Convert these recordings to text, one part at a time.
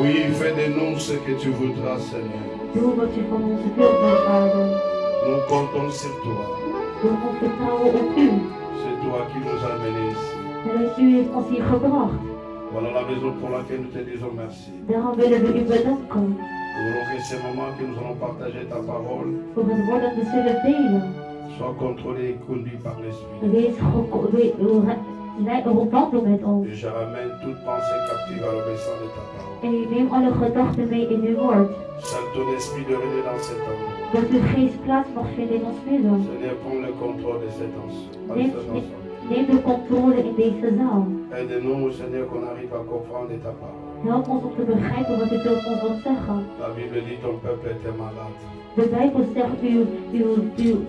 Oui, fais de nous ce que tu voudras, Seigneur. Doe wat u van ons wilt, mijn Vader. Nous comptons sur toi. We vertrouwen op u. C'est toi qui nous as menés ici. Het is u heeft ons hier gebracht. Voilà la raison pour laquelle nous te disons merci. Daarom willen we u bedanken. Nous voulons que ces moments que nous allons partager ta parole Voor het woord dat we zullen delen. soient contrôlés et conduits par l'Esprit. Wandel met ons. Et je ramène toute pensée captive à l'obéissance de ta parole. En u neemt alle gedachten mee in uw woord. Sale ton esprit de régner dans cet homme. Dat uw geest plaats mag vinden in ons midden. Seigneur, prends le contrôle de cet ensemble. Neem de controle in deze zaal. Aide-nous, Seigneur, qu'on arrive à comprendre ta parole. Help ons om te begrijpen wat u tot ons wilt zeggen. La Bible dit ton peuple était malade. De Bijbel zegt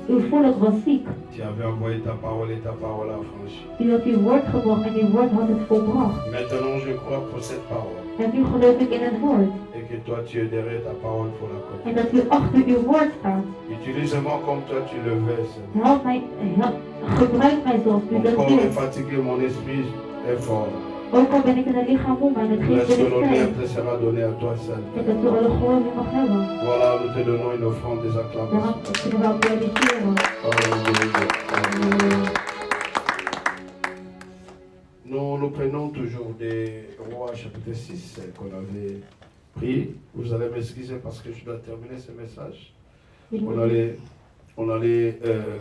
uw volk was ziek. Tu avais envoyé ta parole et ta parole a franchi. U had uw woord gebracht en uw woord had het volbracht. Maintenant, je crois pour cette parole. En nu geloof ik in het woord. Et que toi, tu es derrière ta parole pour la En comprendre. dat u achter uw woord staat. Utilise-moi comme toi tu le veux, Seigneur. Help mij, gebruik mij zoals u Mon dat corps est wilt. fatigué, mon esprit est fort. Ook al ben ik in het lichaam moe, maar het geest Laisse que wil ik l'honneur sterk. te sera donné à toi seul. En dat u alle glorie mag hebben. Voilà, nous te donnons une offrande des Daarom acclamations. kunnen we applaudisseren. Alléluia. Alléluia. Nous prenons toujours des Rois chapitre 6 qu'on avait pris. Vous allez m'excuser parce que je dois terminer ce message. On allait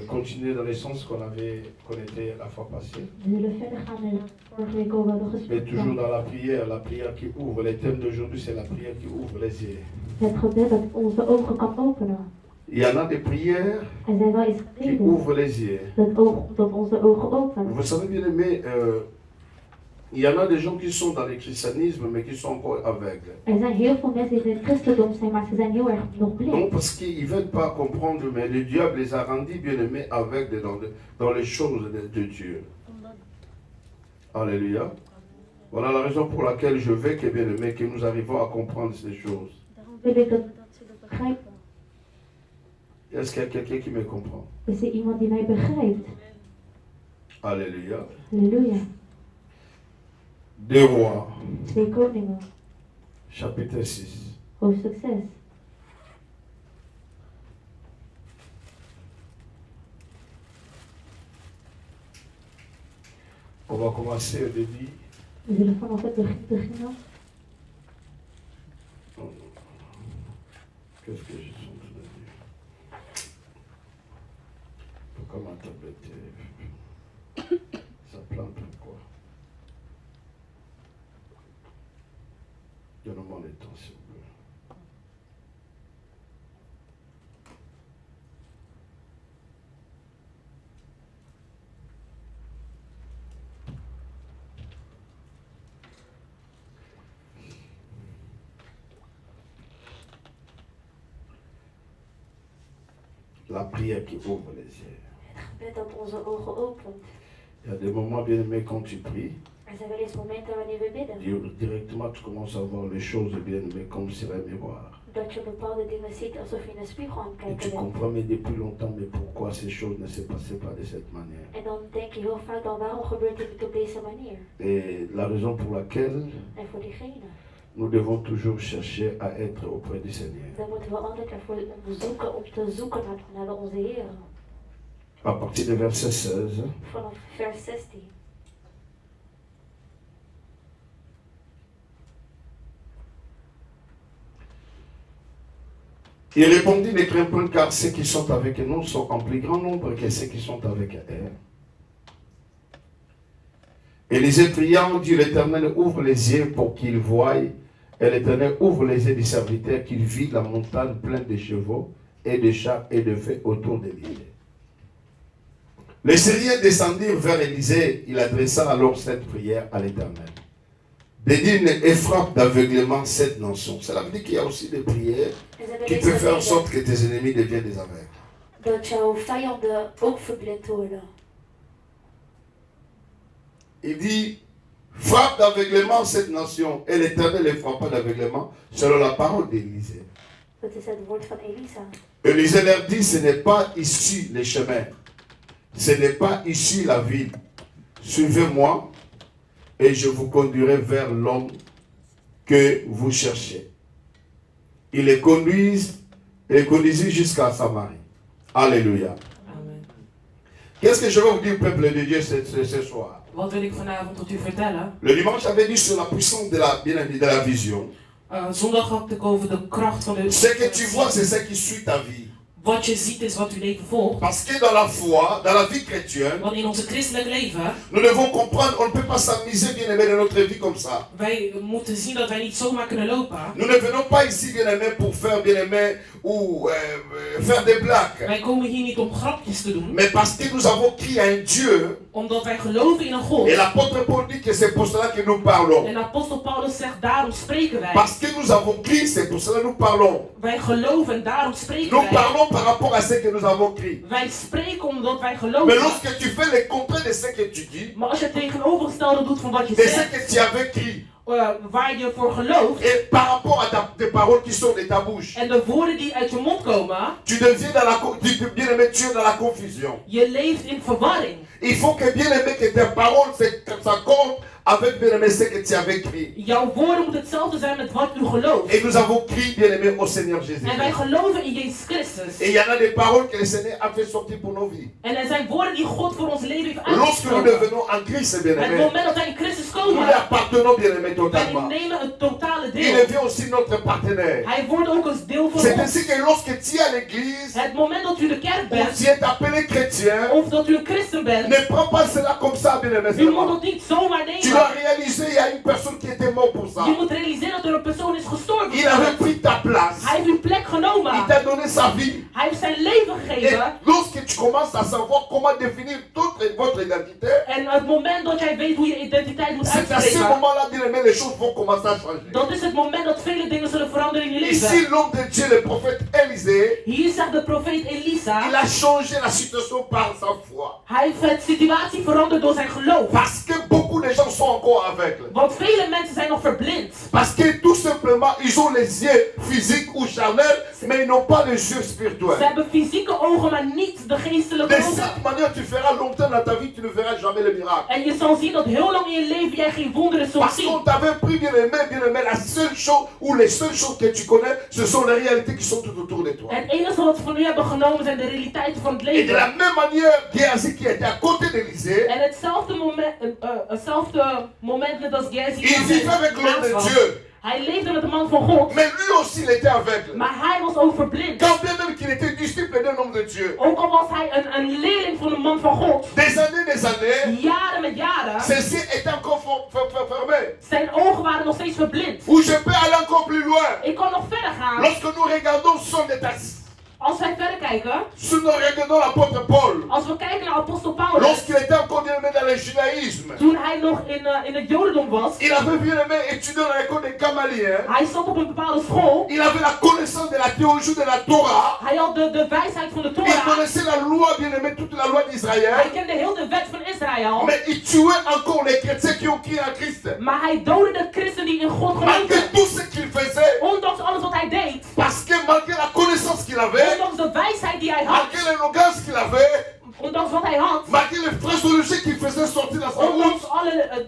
continuer dans les sens qu'on était la fois passée. We zullen verder gaan met vorige week over de Mais gesprekken. toujours dans la prière qui ouvre. Le thème d'aujourd'hui, c'est la prière qui ouvre les yeux. Het gebed dat onze ogen kan openen. Il y en a des prières Er zijn wel eens qui gebeden ouvrent les yeux. dat onze ogen openen. Vous savez bien aimé, il y en a des gens qui sont dans le christianisme mais qui sont encore aveugles. Er zijn heel veel mensen die in het christendom zijn, maar ze zijn heel erg nog Non, blind. parce qu'ils ne veulent pas comprendre, mais le diable les a rendus bien aimés aveugles dans les choses de Dieu. Alléluia. Voilà la raison pour laquelle je veux que bien aimé, que nous arrivons à comprendre ces choses. Daarom wil ik dat ze dat begrijpen. Est-ce qu'il y a quelqu'un qui me comprend? Is er iemand die mij begrijpt? Alléluia. Halleluja. 2 Rois, 2 Koningen, chapitre 6. hoofdstuk 6. On va commencer au début. We zullen vanaf het begin beginnen. Qu'est-ce que je suis en train de dire? Pourquoi ma tablette ça plante pourquoi? Donne-moi le temps s'il vous plaît. La prière qui ouvre les yeux. Het gebed dat onze ogen opent. Il y a des moments bien aimés quand tu pries, Er zijn wel eens momenten wanneer we bidden. directement tu commences à voir les choses bien aimées comme sur un miroir. Dat je bepaalde dingen ziet alsof je in een spiegel aan het Et tu kijken bent. comprends mais depuis longtemps mais pourquoi ces choses ne se passaient pas de cette manière. En dan denk je heel vaak dan waarom gebeurt dit niet op deze manier? Et la raison pour laquelle En voor diegene. nous devons toujours chercher à être auprès du Seigneur. Dan moeten we altijd ervoor zoeken om te zoeken naar onze Heer. À partir de verset 16, Vanaf vers 16. Il répondit, ne crains point, car ceux qui sont avec nous sont en plus grand nombre que ceux qui sont avec elle. Élisée priant, dit, l'Éternel ouvre les yeux pour qu'il voie. Et l'Éternel ouvre les yeux du serviteur qu'il vit la montagne pleine de chevaux et de chars et de feux autour d'Élisée. Les Syriens descendirent vers Élisée. Il adressa alors cette prière à l'Éternel. Dédine et frappe d'aveuglement cette nation. Cela veut dire qu'il y a aussi des prières qui peuvent faire en sorte que tes ennemis deviennent des aveugles. Dat jouw vijanden ook verblind worden. Il dit, frappe d'aveuglement cette nation. Et l'Éternel les frappa d'aveuglement selon la parole d'Élisée. Dat is het woord van Elisa. Élisée leur dit, ce n'est pas ici les chemins. Ce n'est pas ici la ville. Suivez-moi et je vous conduirai vers l'homme que vous cherchez. Il les conduisit jusqu'à Samarie. Alléluia. Amen. Qu'est-ce que je vais vous dire, peuple de Dieu, ce soir? Wat wil ik vanavond tot u vertellen? Le dimanche, j'avais dit sur la puissance de la vision. Zondag had ik over de kracht van de... Ce que tu vois, c'est ce qui suit ta vie. Wat je ziet is wat uw leven volgt. Parce que dans la foi, dans la vie chrétienne, Want in onze christelijk leven, nous devons comprendre, on ne peut pas s'amuser, bien aimé, de notre vie comme ça. wij moeten zien dat wij niet zomaar kunnen lopen. Nous ne venons pas ici, bien aimé, pour faire, bien aimé, ou faire des blagues. Wij komen hier niet om grapjes te doen. Mais parce que nous avons crié à un Dieu, Omdat wij geloven in een God. et l'apôtre Paul dit que c'est pour cela que nous parlons. En apostel Paulus zegt, daarom spreken wij. Parce que nous avons crié, c'est pour cela que nous parlons. Wij geloven en daarom spreken Nous wij. parlons par rapport à ce que nous avons crié. Wij spreken omdat wij Mais geloven. lorsque tu fais le contraire de ce que tu dis, Maar als je het tegenovergestelde doet van wat je de ce zegt, que tu avais crié, waar je voor gelooft, et par rapport à tes paroles qui sortent de ta bouche, en de woorden die uit je mond komen, tu deviens bien aimé, tu es dans la confusion. je leeft in verwarring. Il faut que bien aimé que tes paroles s'accordent avec bien aimé ce que tu avais crié. Jouw woorden moeten hetzelfde zijn met wat u gelooft. Et nous avons crié bien aimé au Seigneur Jésus. En wij geloven in Jezus Christus. Et il y en a des paroles que le Seigneur a fait sortir pour nos vies. En er zijn woorden die God voor ons leven heeft Lorsque nous uitgesproken. devenons en Christ, bien Het aimé, moment dat wij in Christus nous komen, lui appartenons bien aimé wij totalement. nemen het totale Il deel. devient aussi notre partenaire. Hij wordt ook een deel van C'est ons. ainsi que lorsque tu es à l'église, Het moment dat u de kerk ou bent, tu es appelé chrétien, of dat u een christen bent, ne prends pas cela comme ça, bien aimé. u moet het niet zomaar Tu dois nemen. réaliser, il y a une personne qui était morte pour ça. Je moet realiseren dat er een persoon is gestorven. Il avait pris ta place. Hij heeft uw plek genomen. Il t'a donné sa vie. Hij heeft zijn leven Et gegeven. lorsque tu commences à savoir comment définir toute votre identité, En het moment dat jij weet hoe je identiteit moet c'est à ce uitspreken, moment-là, bien aimé, les choses vont commencer à changer. dat is het moment dat vele dingen zullen veranderen in je Ici, leven. l'homme de Dieu, le prophète Élisée, Hier zegt de profeet Elisa, il a changé la situation par sa foi. hij heeft de situatie veranderd door zijn geloof. Parce que beaucoup de gens sont encore aveugles. Want vele mensen zijn nog verblind. Parce que tout simplement, ils ont les yeux physiques ou charnels, mais ils n'ont pas les yeux spirituels. Ze hebben fysieke ogen, maar niet de geestelijke De ogen. cette manière, tu feras longtemps dans ta vie, tu ne verras jamais le miracle. En je zal zien dat heel lang in je leven jij geen wonderen zult Parce qu'on zien. t'avait pris bien aimé, la seule chose ou les seules choses que tu connais, ce sont les réalités qui sont tout autour de toi. Het enige wat ze van u hebben genomen zijn de realiteiten van het Et de la leven. même manière, Géasi qui était à côté d'Élysée, En hetzelfde moment net als Gehazi. il vivait avec l'homme de Dieu. Hij leefde met de man van God, Mais lui aussi, il était aveugle. maar hij was ook verblind. Quand bien même qu'il était disciple d'un homme de Dieu. Ook al was hij een leerling van een man van God. Des années, Jaren met jaren. ses yeux étaient encore fermés. Zijn ogen waren nog steeds verblind. Ou je peux aller encore plus loin. Ik kan nog verder gaan. Lorsque nous regardons son état, Als wij verder kijken, si nous regardons l'apôtre Paul, als we kijken naar apostel Paulus, lorsqu'il était encore bien aimé dans le judaïsme, toen hij nog in het jodendom was, il avait bien aimé étudier dans l'école de Gamaliel. hij zat op een bepaalde school, Il avait la connaissance de la théologie de la Torah. hij had de wijsheid van de Il Torah, connaissait la loi, bien aimé, toute la loi hij d'Israël. kende heel de wet van Israël, Mais il tuait encore les chrétiens qui ont crié à Christ. maar hij doodde de christen die in God Malgré geloofden. tout ce qu'il faisait, Ondanks alles wat hij deed, parce que malgré la connaissance qu'il avait, ondanks de wijsheid die hij had, malgré l'arrogance qu'il avait, ondanks wat hij had, malgré les phraseologies qu'il faisait sortir dans sa bouche, ondanks alle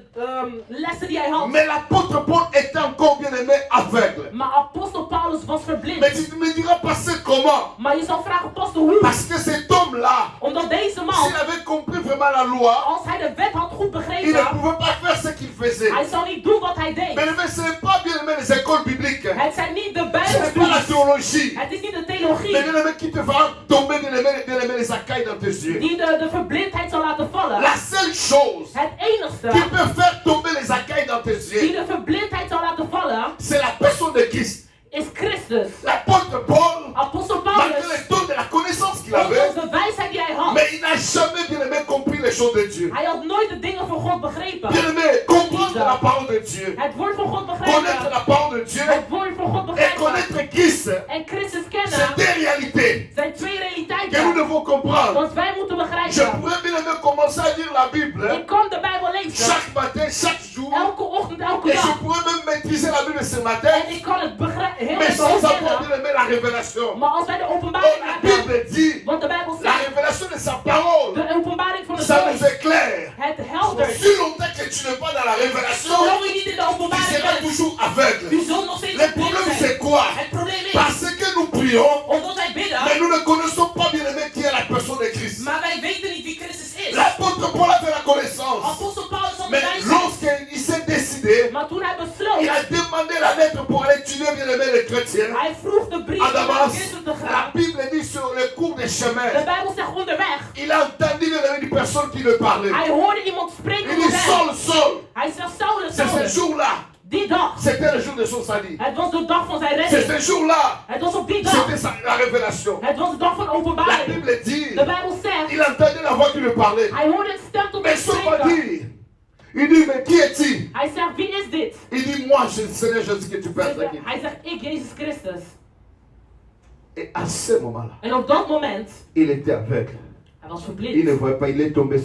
lessen die hij had, mais l'apôtre Paul était encore bien aimé aveugle. maar apostel Paulus was verblind. Mais tu me diras passer comment? Maar je zal vragen, apostel, hoe? Parce que cet homme-là, Omdat deze man, s'il avait compris vraiment la loi, als hij de wet had goed il ne begrepen, pouvait pas faire ce qu'il faisait. hij zou niet doen wat hij deed. Mais ce n'est pas bien aimé les écoles bibliques. Het zijn niet de Ce n'est pas la Bijbelstudies. théologie. Het is niet de Mais theologie bien aimé, qui te fera tomber, bien aimé, les écailles dans tes yeux. die de verblindheid zal laten vallen. La seule chose Het enigste qui peut faire tomber les écailles dans tes die yeux, de verblindheid zal laten vallen, c'est la personne de Christ. is Christus. L'apôtre Paul, Apostel malgré Paulus, les dons de la connaissance qu'il avait, ondanks de wijsheid die hij had, mais il n'a jamais, bien aimé, compris les choses de Dieu. hij had nooit de dingen van God begrepen. Bien aimé, comprendre la parole de Dieu, Het woord van God connaître begrijpen, la parole de Dieu het woord van God et begrijpen connaître Christ, en Christus c'est kennen, des réalités zijn twee que nous realiteiten. devons comprendre. Dat wij moeten Je begrijpen. pourrais bien aimé commencer à lire la Bible Ik kan de Bijbel lezen, chaque matin, chaque jour, elke ochtend, elke et je dag. pourrais même maîtriser la Bible ce matin, En ik kan het heel mais erg sans avoir kennen. bien aimé la révélation. Maar als wij de Oh, openbaring la hebben, Bible dit, want de Bijbel la zegt, révélation de sa parole, de openbaring van het ça nous woord, éclaire. het heldert. Si longtemps que tu n'es pas dans la révélation, Zolang je niet in de tu openbaring seras bent, toujours aveugle. u zult nog steeds Le blind problème zijn. c'est quoi? Het probleem is, Parce que nous prions, omdat wij bidden, mais nous ne connaissons pas bien aimé qui est la personne de Christ. maar wij weten niet wie Christus is. L'apôtre Paul a fait la connaissance. Apostel Paulus had de Mais wijsheid, lorsqu'il s'est décidé, maar toen hij il besloot, a demandé la lettre pour aller tuer bien aimé les chrétiens. hij vroeg de brief En om naar d'avance, Christus te la gaan. Bible dit sur le cours des De chemins, Bijbel zegt onderweg. il a entendu bien aimé une personne qui lui parlait. Hij hoorde iemand spreken Il dit onderweg. Saul, Saul. Hij zegt, Saulus, C'est ce Saulus. jour-là. Die dag, C'était le jour de son salut. het was de dag van zijn C'est redding. ce jour-là. Het was op die C'était dag, la révélation. het was de dag van La openbaring. Bible dit, De Bijbel zegt, il entendait la voix qui lui parlait. hij hoorde een stem tot hem Mais Saul va spreken. dire, il dit, mais qui est-il? Hij zegt, wie is dit? Il dit, moi, je Seigneur Jésus que tu persécutes. Hij zegt, ik, Jezus Christus. Et à ce moment-là, En op dat moment, il était aveugle. hij was Il ne verblind. voyait pas, il est tombé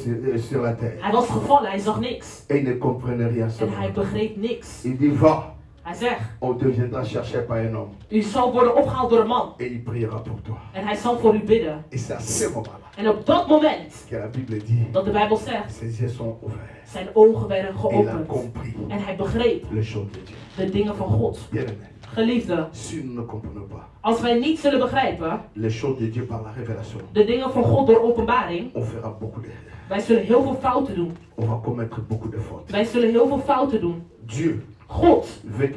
sur la terre. Hij was gevallen, hij zag niks. Et il ne comprenait rien. En hij Seulement. begreep niks. Il dit, va, Hij zegt, on deviendra cherché par un homme. u zal worden opgehaald door een man. Et il priera pour toi. En hij zal voor u bidden. Et c'est à ce moment-là En op dat moment, que la Bible dit, dat de Bijbel zegt, ses yeux sont ouverts. zijn ogen werden Et il a geopend. compris En hij begreep les choses de Dieu. de dingen van God. Bien aimé, Geliefde, si nous ne comprenons pas als wij niet zullen begrijpen les choses de Dieu par la révélation, de dingen van God door openbaring, on fera beaucoup d'erreurs. wij zullen heel veel fouten doen. On va commettre beaucoup de fautes. Wij zullen heel veel fouten doen. Dieu God, veut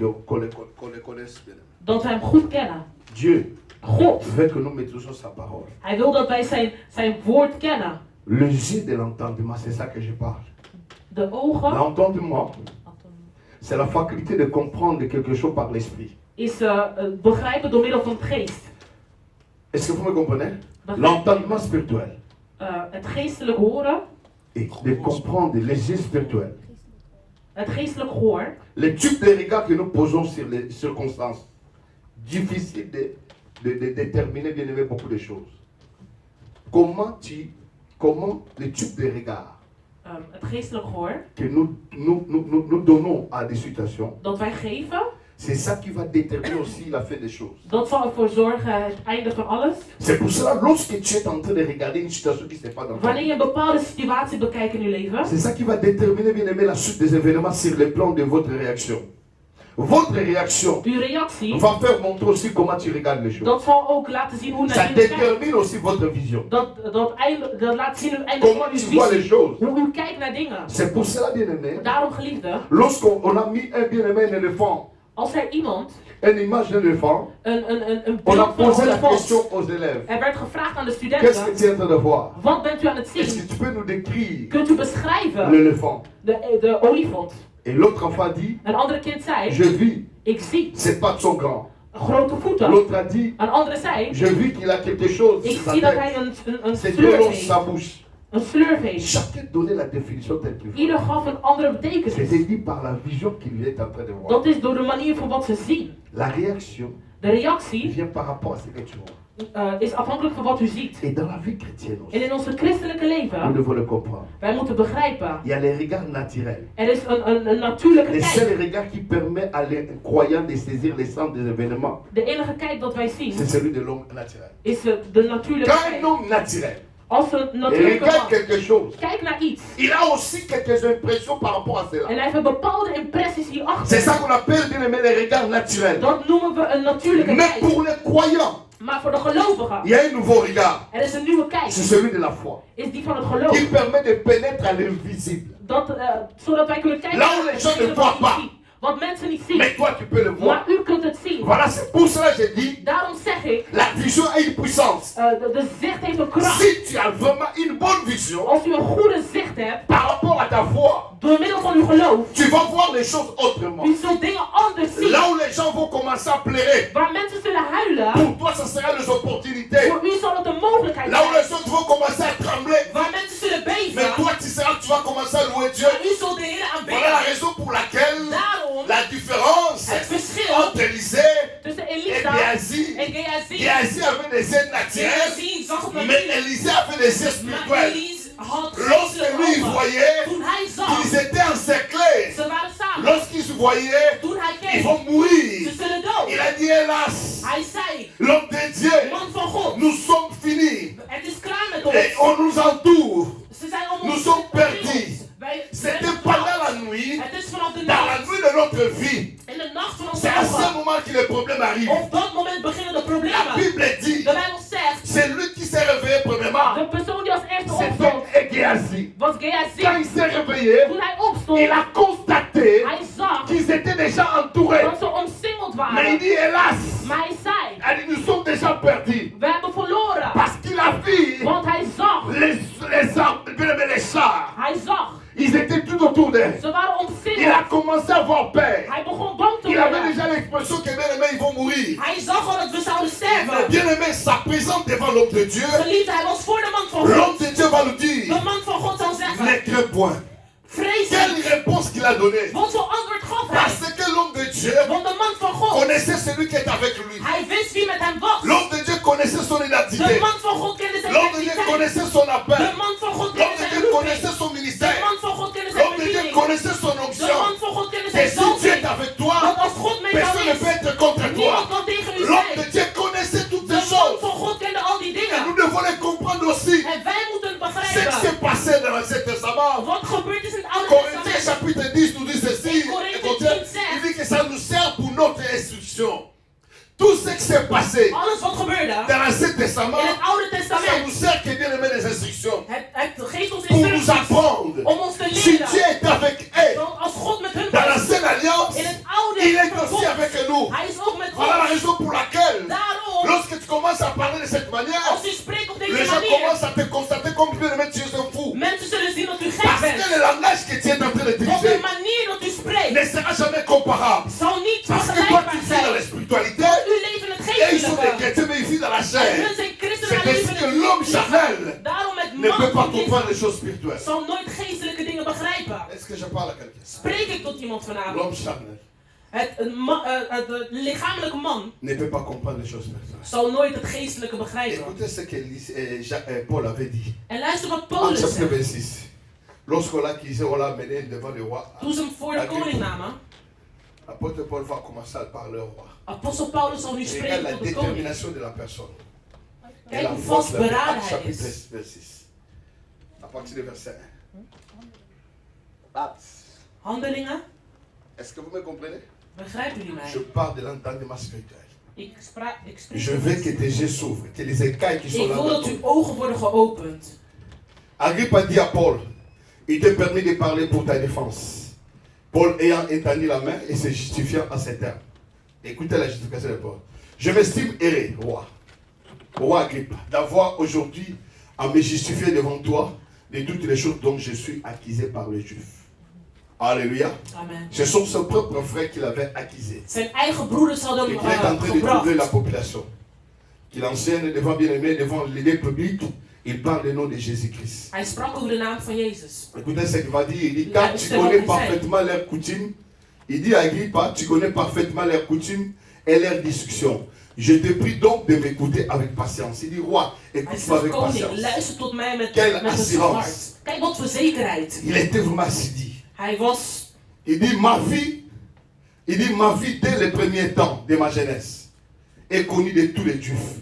qu'on les connaisse bien. dat wij hem goed kennen. Dieu God, veut que nous maîtrisions sa parole. hij wil dat wij zijn woord kennen. Le jeu de l'entendement, c'est ça que je parle. De ogen L'entendement, c'est la faculté de comprendre quelque chose par l'esprit. is het begrijpen door middel van het geest. Est-ce que vous me comprenez? Begrijp- L'entendement spirituel. Het geestelijk horen, Et de comprendre les yeux spirituels. het geestelijk gehoor, Les types de regards que nous posons sur les circonstances. Difficile de déterminer, bien aimé, beaucoup de choses. Comment les types de regards het geestelijk gehoor, que nous donnons à des situations, dat wij geven, c'est ça qui va déterminer aussi la fin des choses. dat zal ervoor zorgen het einde van alles. C'est pour cela, lorsque tu es en train de regarder une situation qui ne s'est pas dans ta Wanneer vie, je een bepaalde situatie bekijkt in uw leven, c'est ça qui va déterminer, bien aimé, la suite des événements sur le plan de votre réaction. Votre réaction uw reactie, va faire montrer aussi comment tu regardes les choses. dat zal ook laten zien hoe Ça naar dingen kijkt. détermine aussi votre vision. Dat laat zien uw einde Comment van uw tu vois les visie. choses. Hoe u kijkt naar dingen. C'est pour cela, bien aimé, Daarom, geliefde, lorsqu'on a mis un bien aimé un éléphant, als er iemand une image d'un éléphant, een on a beeld van posé een la olifant, question aux élèves. er werd gevraagd aan de Qu'est-ce que studenten, tu es en train de voir? wat bent u aan het Est-ce zien? que tu peux nous décrire Kunt u beschrijven l'éléphant? de olifant? Et l'autre enfant dit, Een andere kind zei, je vis, ik zie ses pattes sont grandes. grote voeten. L'autre a dit, Een andere zei, je vis qu'il a quelque chose ik sur sa zie dat tête. hij een C'est slurf dans heeft. sa bouche. Een slurf heeft. Chacun donnait la définition telle qu'il Ieder faut. gaf een andere betekenis. C'était dit par la vision qu'il est en train de voir. Dat is door de manier van wat ze zien. La réaction De reactie vient par rapport à ce que tu vois. is afhankelijk van wat u ziet. Et dans la vie chrétienne En aussi, in onze christelijke nous leven, devons le comprendre. wij moeten begrijpen, Il y a les regards naturels. er is een natuurlijke Les seuls kijk. regards qui permettent à les croyants de saisir les centres des événements, De enige kijk dat wij zien, c'est celui de l'homme naturel. is de natuurlijke Quand un kijk. homme naturel Als een natuurlijke regarde man quelque chose, kijkt naar iets il a aussi quelques impressions par rapport à en cela. hij heeft bepaalde impressies C'est hierachter, ça qu'on appelle, bien aimé, les regards naturels. dat noemen we een natuurlijke Mais kijk. pour les croyants, Maar voor de gelovigen, il y a un nouveau regard. er is een nieuwe kijk, C'est celui de la foi. is die van het Qui geloof. permet de pénétrer à l'invisible. Zodat wij kunnen kijken Là où les gens ne wat voient niet pas. zien. Wat mensen niet zien. Mais toi, tu peux le voir. Maar u kunt het zien. Voilà, c'est pour cela que j'ai dit, Daarom zeg ik, la vision a une puissance. de zicht heeft een kracht. Si tu as vraiment une bonne vision Als u een goede zicht hebt, par rapport à ta foi, door middel van uw geloof, tu vas voir les choses autrement. u zult dingen anders zien. Là où les gens vont commencer à pleurer, Waar mensen zullen huilen, pour toi, ça sera les opportunités. voor u zal het een mogelijkheid Là où zijn. les autres vont commencer à trembler, Waar mensen zullen mais beven, toi, tu vas commencer à louer Dieu. maar u zult de Heer Voilà la aanbidden. raison pour laquelle Daarom, la différence het verschil entre Élisée tussen et Elisa Géasi. en Gehazi. Géasi avait des ailes naturelles, Gehazi zag het mais natuurlijk, Élisée avait des ailes maar spirituelles. Elise had Lorsque geestelijke lui il ogen. voyait Toen hij qu'ils zag, étaient encerclés, ze waren samen. lorsqu'ils se voyaient, Toen hij ils keek, vont mourir. ze zullen Il dood. a dit, hélas, Hij zei, l'homme de Dieu, man van God, nous sommes finis. het is klaar met Et ons. on nous entoure. Ze zijn om Nous ons sommes omringd. perdus. Wij C'était zijn pendant getrapt. la nuit, Het is vanaf de dans la nacht, nuit de notre vie. in de nacht van onze C'est à ce ogen. moment que les problèmes arrivent. Op dat moment beginnen de La problemen. Bible dit, De Bijbel zegt, c'est lui qui s'est réveillé premièrement. de persoon die als eerste C'était opstond, Géasi. was Quand Gehazi. il s'est réveillé, Toen hij opstond, il a constaté hij zag qu'ils étaient déjà entourés. dat ze omsingeld Mais il waren. dit, hélas, Maar hij zei, elle dit, nous sommes déjà perdus. we hebben verloren. Parce qu'il a vu Want hij zag, les armes, les chars. hij zag, Ils étaient tout autour d'elle. ze waren Il a omsingeld. commencé à avoir peur. Hij begon bang te Il avait worden. déjà l'expression que bien aimé, ils vont mourir. Hij zag al dat we zouden sterven. Bien aimé, sa présence devant l'homme de Dieu. Geliefd, hij was voor de man van L'homme God. de Dieu va nous dire, De man van God zal zeggen, ne crains point. vrees Quelle niet. réponse qu'il a donnée. Wat voor antwoord gaf hij? Parce que l'homme de Dieu Want de man van God, connaissait celui qui est avec lui. hij wist wie met hem was. L'homme de Dieu connaissait son De identité. man van God kende zijn L'homme de Dieu identiteit. connaissait son De appel. man van God L'homme kende de zijn Dieu roeping. connaissait son De ministère. man van God kende zijn L'homme de Dieu bediening. connaissait son De onction. man van God kende Et zijn si Dieu est zalving. avec toi, Want als God met jou personne ne peut is, être contre toi. niemand kan tegen u L'homme de zijn. Dieu connaissait toutes De ces man choses. van God kende al die Et dingen. nous devons les comprendre aussi. En wij moeten Ce qui begrijpen. s'est passé dans l'Ancien Testament. Wat gebeurt is in het Oude Corinthiens Testament. chapitre 10 nous dit ceci. Et Corinthiens Écoutez, 10 zegt, il dit que ça nous sert pour notre instruction. Tout ce qui s'est passé alles wat gebeurde dans l'Ancien Testament, in het Oude ça Testament, nous sert que bien aimer les instructions. het geeft ons Pour nous instructies apprendre. om ons te Si Dieu leren. est avec eux, Want als God met hun dans was, l'Ancienne Alliance, in het Oude il est aussi verbond, avec nous. hij is ook met Voilà la ons. raison pour laquelle, Daarom, lorsque tu commences à parler de cette manière, als u spreekt op les deze gens manier, commencent à te constater comme bien aimé, tu es un fou. mensen zullen zien dat u gek Parce que bent. le langage que tu es en train Want d'utiliser de manier dat u spreekt ne sera jamais comparable. zal niet Parce que toi, vergelijkbaar tu vis dans zijn. la spiritualité, U leeft in het et ils sont des geestelijke. chrétiens, mais ils vivent dans la En chair. hun zijn christenen C'est en leven ainsi in que het l'homme lichaam. charnel Daarom het ne peut man pas van lichaam comprendre les choses spirituelles. zal nooit geestelijke dingen begrijpen. Est-ce que je parle à quelqu'un? Spreek ik tot iemand vanavond? L'homme charnel Het lichamelijke man ne peut pas comprendre les choses spirituelles. zal nooit het geestelijke begrijpen. Écoutez ce que Paul avait dit. En luister wat En Paulus chapitre zegt. 26. Lorsqu'on l'a accusé, on l'a amené devant le roi. Toen ze hem voor de koning namen, L'apôtre Paul va commencer à parler au roi. apostel Paulus zal nu Et regarde spreken la tot de koning. détermination de la personne. Et Kijk la hoe force de la vastberaden Actes hij chapitre is. 6. À partir du verset 1. Actes. Handelingen, Est-ce que vous me comprenez? begrijpen jullie Je mij? parle de l'entendement spirituel. Ik spreek Je veux que tes yeux s'ouvrent, que les écailles qui sont Ik là wil dans dat ton- uw ogen worden geopend. Agrippa dit à Paul, il te permet de parler pour ta défense. Paul ayant étendu la main et se justifiant en ces termes. Écoutez la justification de Paul. Je m'estime erré, roi Agrippa, d'avoir aujourd'hui à me justifier devant toi de toutes les choses dont je suis accusé par les Juifs. Alléluia. Amen. Ce sont ses propres frères qui l'avaient accusé. Zijn eigen broeders hadden Et hem qu'il est en train de gebracht. troubler la population. Qu'il enseigne devant bien-aimés, devant l'idée publique, il parle du nom de Jésus-Christ. Hij sprak over de naam van Jezus. Écoutez ce qu'il va dire. Il dit, La- car tu c'est connais bon, parfaitement leurs coutumes. Il dit à Agrippa, tu connais parfaitement leurs coutumes et leurs discussions. Je te prie donc de m'écouter avec patience. Il dit, roi, Hij écoute-moi zegt, avec koning, patience. luister tot mij met Quelle een assurance. hart. Kijk wat voor zekerheid. Il était vraiment assidu. Hij was, Il dit, ma vie dès les premiers temps de ma jeunesse est connue de tous les Juifs.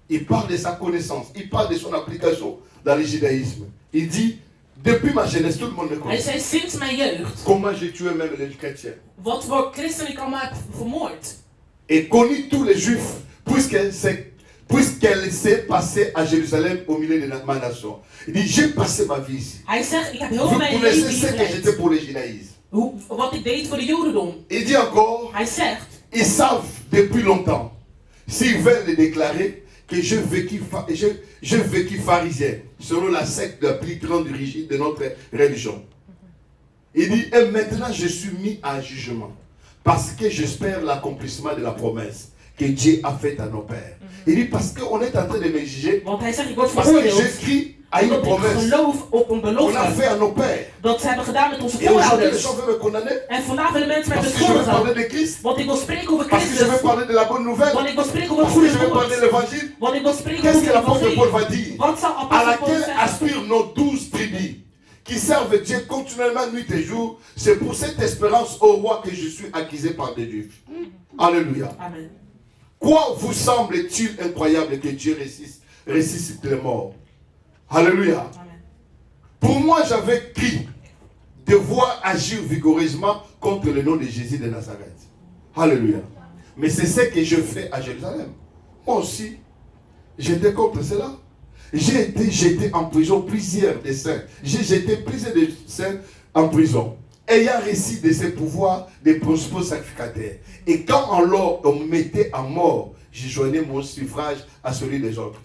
Il parle de sa connaissance, il parle de son application dans le judaïsme. Il dit, depuis ma jeunesse, tout le monde me hij connaît. zei sinds mijn jeugd, Comment j'ai tué même les chrétiens. wat voor christen ik allemaal heb vermoord. Et connu tous les Juifs, puisqu'elle s'est passée à Jérusalem au milieu de ma nation. Il dit, j'ai passé ma vie ici. Hij zegt, ik heb heel Vous mijn connaissez leven ce hier que j'étais geleid. pour le judaïsme. Wat ik deed voor de jodendom. Il dit encore, Hij zegt, ils savent depuis longtemps, s'ils veulent le déclarer, que je vécu pharisien, selon la secte la plus grande rigide de notre religion. Il dit, et maintenant je suis mis en jugement, parce que j'espère l'accomplissement de la promesse que Dieu a faite à nos pères. Il dit, parce qu'on est en train de me juger, Want hij zegt, ik word parce que veroordeeld j'écris à une omdat ik promesse geloof op een qu'on a belofte fait à nos pères. dat ze hebben gedaan met onze Et aujourd'hui, les voorouders. gens veulent me condamner, En vandaag willen mensen mij parce que je veux parler beschuldigen. de Christ, Want ik wil spreken over parce que je veux Christus. parler de la bonne nouvelle, Want ik wil spreken over het parce que goede je veux parler de nieuws. l'évangile. Want ik wil spreken Qu'est-ce over que het l'apôtre Paul va evangelie. dire? Wat zal À apostel Paul laquelle zeggen? aspirent nos 12 tribus qui servent Dieu continuellement nuit et jour. C'est pour cette espérance au roi que je suis accusé par des Juifs. Alléluia. Amen. Quoi vous semble-t-il incroyable que Dieu ressuscite les morts? Alléluia. Amen. Pour moi, j'avais cru devoir agir vigoureusement contre le nom de Jésus de Nazareth. Alléluia. Mais c'est ce que je fais à Jérusalem. Moi aussi, j'étais contre cela. J'ai été jeté en prison, plusieurs des saints. J'ai jeté plusieurs des saints en prison, ayant reçu de ses pouvoirs des principaux sacrificateurs. Et quand alors on me mettait à mort, je joignais mon suffrage à celui des autres.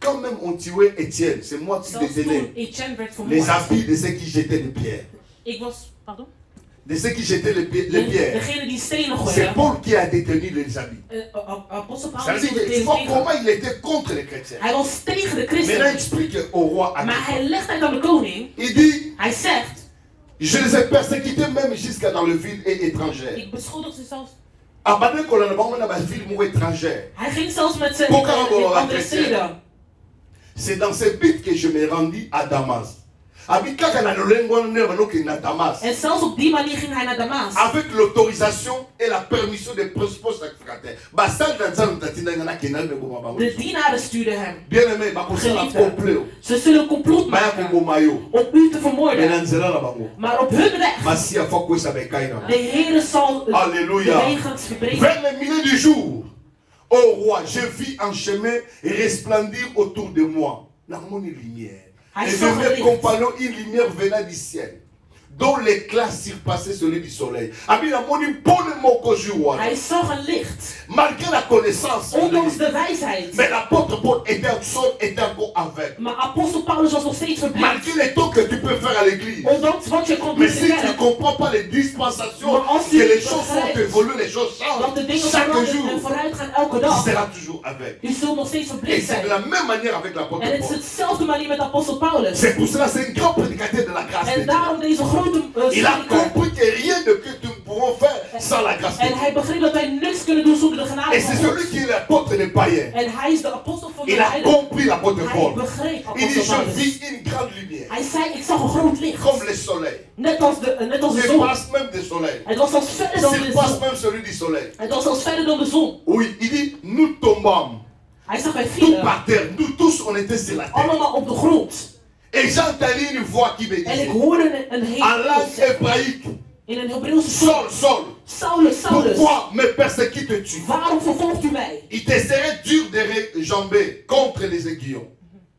Quand même on tuait Étienne, c'est moi qui Zelfs détenais toen Etienne werd les vermoord. habits de ceux qui jetaient les pierres. Ik was, pardon? De ceux qui jetaient les pierres. Degene die stenen C'est gooiden. Paul qui a détenu les habits. Apostel Ça Paulus veut dire hield que het tu vois tegen. comment il était contre les chrétiens. Hij was tegen de Maintenant, christenen. il explique au roi Maar Agrippa. hij legt uit aan de koning. Il dit, Hij zegt, je les ai persécutés même jusqu'à dans le ville et étrangère. ik beschuldig ze zelfs. Abandonné qu'on a dans la ville étrangère. Hij ging zelfs met zijn Pourquoi on in va andere chrétien? steden. C'est dans ce but que je me rendis à Damas. Avec En zelfs op die manier ging hij naar Damas. l'autorisation et la permission des principaux sacrificateurs. De dienaren stuurden hem. Bien aimé, complet. Ze zullen complot maken om u te vermoorden. Maar op hun weg, de Heere zal Alléluia. de wegens verbreken. Vers le milieu du jour, ô roi, je vis un chemin resplendir autour de moi. Une lumière. Hij Et de zag een mes licht. compagnons, une lumière venant du ciel, dont l'éclat surpassait celui du soleil. Hij zag een licht. Malgré la connaissance, Ondanks de wijsheid. mais l'apôtre Paul était encore aveugle. Maar apostel Paulus was nog steeds verblind. Malgré les temps que tu peux faire à l'église. Ondanks wat je komt Mais doen si in de tu ne kerk. comprends pas les dispensations, Maar als que je les choses begrijpt sont évoluées, les choses dat changent de dingen chaque veranderen en jour, vooruit gaan elke tu dag. seras toujours aveugle. U zult nog steeds Et verblind c'est de zijn. la même manière avec l'apôtre En het is Paul. hetzelfde manier met apostel Paulus. C'est pour cela c'est un grand prédicateur de la grâce de En Dieu. daarom deze grote Il a spreker. compris que rien de que nous pouvons faire sans la grâce de En Dieu. hij begreep dat wij niks kunnen doen zonder de genade Et van c'est God. celui qui est l'apôtre des païens. En hij is de apostel van de Il a heidenen. compris l'apôtre Hij Paul. begreep Il dit, apostel je Paulus. vis une grande lumière, Hij zei, ik zag een groot licht. comme le soleil. Net als de Il zon. passe même du soleil. Het was zelfs verder dan de Il passe zon. même celui du soleil. Het was zelfs verder dan de zon. Oui, il dit, nous tombâmes, Hij zag wij tout vielen. par terre. Nous tous, on était sur la terre. Allemaal op de grond. Et j'entendis une voix qui me En ik disait, hoorde een en langue hele hébraïque, in een Hebreeuwse zon. Saul, Saul, Saulus, Saulus, pourquoi me persécutes-tu? waarom vervolgt u mij? Il te serait dur de réjamber contre les aiguillons.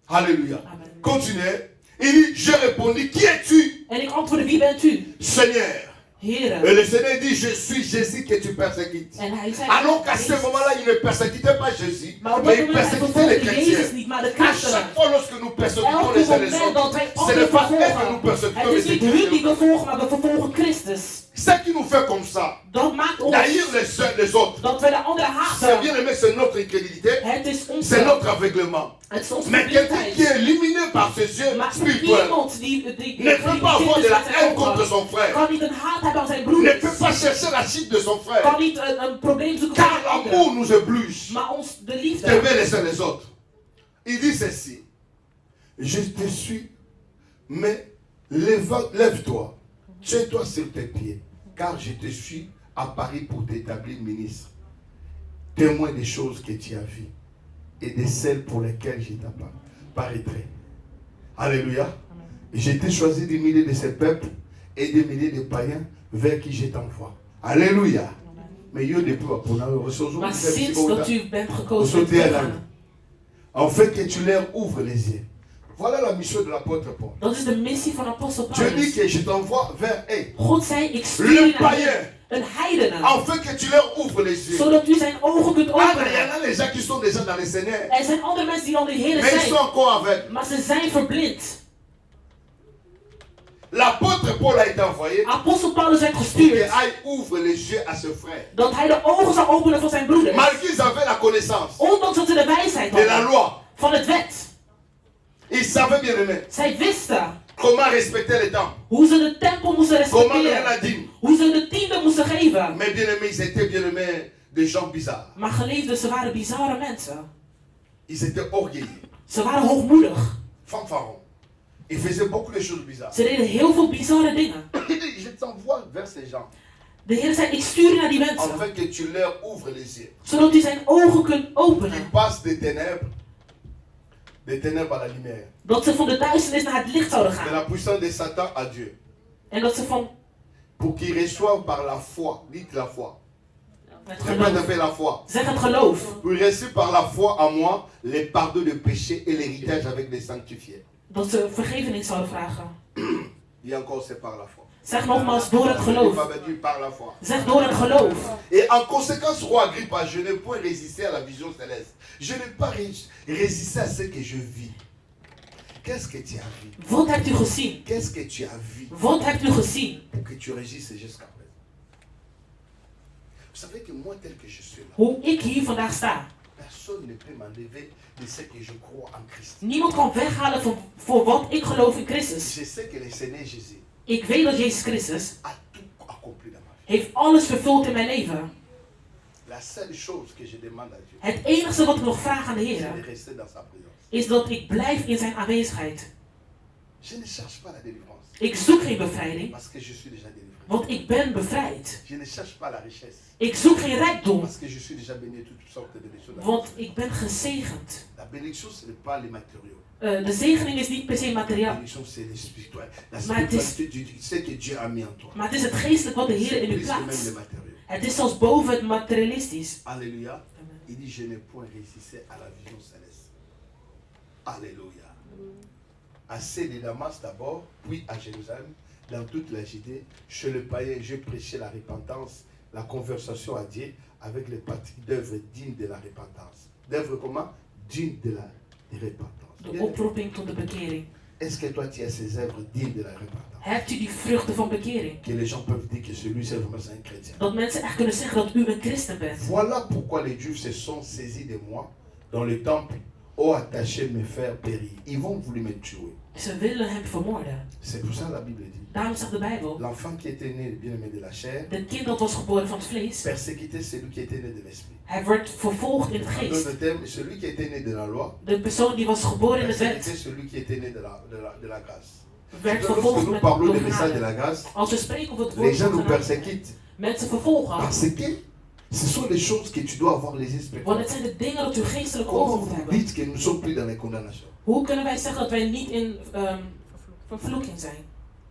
Alléluia. Amen. Continuez. Il dit, je répondis, qui es-tu, En ik antwoordde, wie bent u? Seigneur? Et Here. le Seigneur dit, je suis Jésus que tu persécutes. En hij zei, Alors qu'à ce moment-là, il ne persécutait pas Jésus, maar op mais dat il moment hij persécutait les vervolgde Jezus chrétiens. niet, maar de À christenen. chaque fois lorsque nous persécutons Elke les uns les moment dat autres, wij ce n'est anderen pas eux que nous vervolgen. persécutons, Het mais is c'est niet hun die Christ. vervolgen, maar we vervolgen Christus. Ce qui nous fait comme ça, Dat maakt ons d'haïr les uns les autres, dat we de anderen c'est haten. bien aimé, c'est notre incrédulité, Het is ons, c'est notre aveuglement. het is onze Mais quelqu'un qui verblindheid. est illuminé par ses yeux Maar spirituels iemand die ne peut pas avoir de la haine contre son frère, kan niet een haat hebben aan zijn ne broeders. peut pas chercher la chute de son frère, Kan niet een probleem zoeken car bij de l'amour anderen. nous oblige Maar ons de liefde. d'aimer les uns les autres. Il dit ceci, je te suis, mais lève-toi, tiens-toi sur tes pieds, car je te suis à Paris pour t'établir ministre, témoin des choses que tu as vues et de celles pour lesquelles je t'apparaîtrai. Alléluia. J'ai été choisi du milieu de ces peuples et des milliers de païens vers qui je t'envoie. Alléluia. Mais yo depuis pour nous Maar sinds dat u bent gekozen bent gegaan. en fait que tu leur ouvres les yeux. Voilà la mission de l'apôtre Paul. Dat is de missie van apostel Je dis Paulus. que je t'envoie vers eux. God zei, ik stuur Le je naar païen. hen. een heidene. Afin que tu leur ouvres les yeux. Zodat u zijn ogen kunt Ah, il y openen. en a les gens qui sont déjà dans les Seigneurs. Er zijn andere mensen die al de Heer Mais ils sont zijn. encore aveugles. Maar ze zijn verblind. L'apôtre Paul a été envoyé Apostel Paulus werd pour gestuurd. qu'il ouvre les yeux à ce frère. Dat hij de ogen zou openen van zijn broeders. Malgré qu'ils avaient la connaissance Ondanks dat ze de wijsheid de la hadden. loi, Van het wet. ils savaient bien aimer. Zij wisten Comment respecter les temps. hoe ze de tempel moesten Comment donner la respecteren. dîme. Hoe ze de tiende moesten geven. Mais bien aimés, ils étaient bien aimés des gens bizarres. Maar geliefden, ze waren bizarre mensen. Ils étaient orgueilleux. Ze waren hoogmoedig. Fanfarons. Ils faisaient beaucoup de choses bizarres. Ze deden heel veel bizarre dingen. Je t'envoie vers ces gens. De Heer zei, ik stuur je naar die mensen. Afin que tu leur ouvres les yeux. Zodat u zijn ogen kunt Ils openen. passent des ténèbres à la lumière. Dat ze van de duisternis naar het licht zouden De gaan. la puissance de Satan à Dieu. En dat ze van Pour qu'ils reçoivent par la foi. Dites la foi. het Répète un geloof. peu la foi. Zeg het geloof. Pour qu'ils reçoivent par la foi en moi les pardons de péché et l'héritage avec les sanctifiés. Dat ze vergevenis zouden vragen. Et encore, c'est par la foi. Zeg nogmaals, door het Il geloof. m'avait dit par la foi. Zeg door het geloof. Et en conséquence, roi Agrippa, je n'ai point résisté à la vision céleste. Je n'ai pas résisté à ce que je vis. Qu'est-ce que tu as vu? Wat hebt u gezien? Qu'est-ce que tu as vu Wat hebt u gezien? pour que tu régisses jusqu'à présent? Vous savez que moi, tel que je suis là, Hoe ik hier vandaag sta. personne ne peut m'enlever de ce que je crois en Christ. Niemand kan weghalen voor wat ik geloof in Christus. Je sais que le Seigneur Jésus Ik weet dat Jezus Christus a tout accompli dans ma vie. heeft alles vervuld in mijn leven. La seule chose que je demande à Dieu, Het enige wat ik nog vraag aan de c'est de Heer rester dans sa présence. is dat ik blijf in zijn aanwezigheid. Je ne cherche pas la délivrance Ik zoek geen bevrijding, parce que je suis déjà délivré. want ik ben bevrijd. Je ne cherche pas la richesse Ik zoek geen rijkdom, parce que je suis déjà béni de toutes sortes de bénédictions. want ik ben gezegend. La bénédiction, ce n'est pas les matériaux. De zegening is niet per se La materiaal, bénédiction, c'est le spirituel. La Maar het is- spiritualité, c'est ce que Dieu a mis en toi. maar het is het geestelijk wat de Heer in u Plus que même les plaatst. matériaux. Het is zelfs boven het materialistisch. Alléluia. Il dit, je n'ai point résisté à la vision céleste. Alléluia. À ceux de Damas d'abord, puis à Jérusalem, dans toute la Judée, chez le païen, je prêchais la repentance, la conversation à Dieu, avec les pratiques d'œuvres dignes de la repentance. D'œuvres comment? Dignes de la repentance. De oproeping tot de bekering. Est-ce que toi tu as ces œuvres dignes de la repentance? Hebt u die vruchten van bekering? Que les gens peuvent dire que celui-ci c'est un chrétien. Dat mensen echt kunnen zeggen dat u een christen bent. Voilà pourquoi les Juifs se sont saisis de moi dans le temple, ont attaché me faire périr. Ils vont vouloir me tuer. Ze willen hem vermoorden. C'est pour ça que la Bible dit. Daarom zegt de Bijbel. L'enfant qui était né, bien-aimé de la chair, De kind dat was geboren van het vlees. persécutait celui qui était né de l'esprit. Hij werd vervolgd in het En geest. d'autres termes, celui qui était né de la loi, De persoon die was geboren in de persécutait wet. celui qui était né de la grâce. Werd Lorsque vervolgd nous met parlons door du message de genade. la grâce, Als we spreken over het les woord gens van nous genade. persécutent Mensen vervolgen. parce que ce sont les choses que tu dois avoir les esprits. Want het zijn de dingen dat u geestelijke ogen Comment moet vous hebben. dites que nous ne sommes plus dans les condamnations? Hoe kunnen wij zeggen dat wij niet in vervloeking zijn?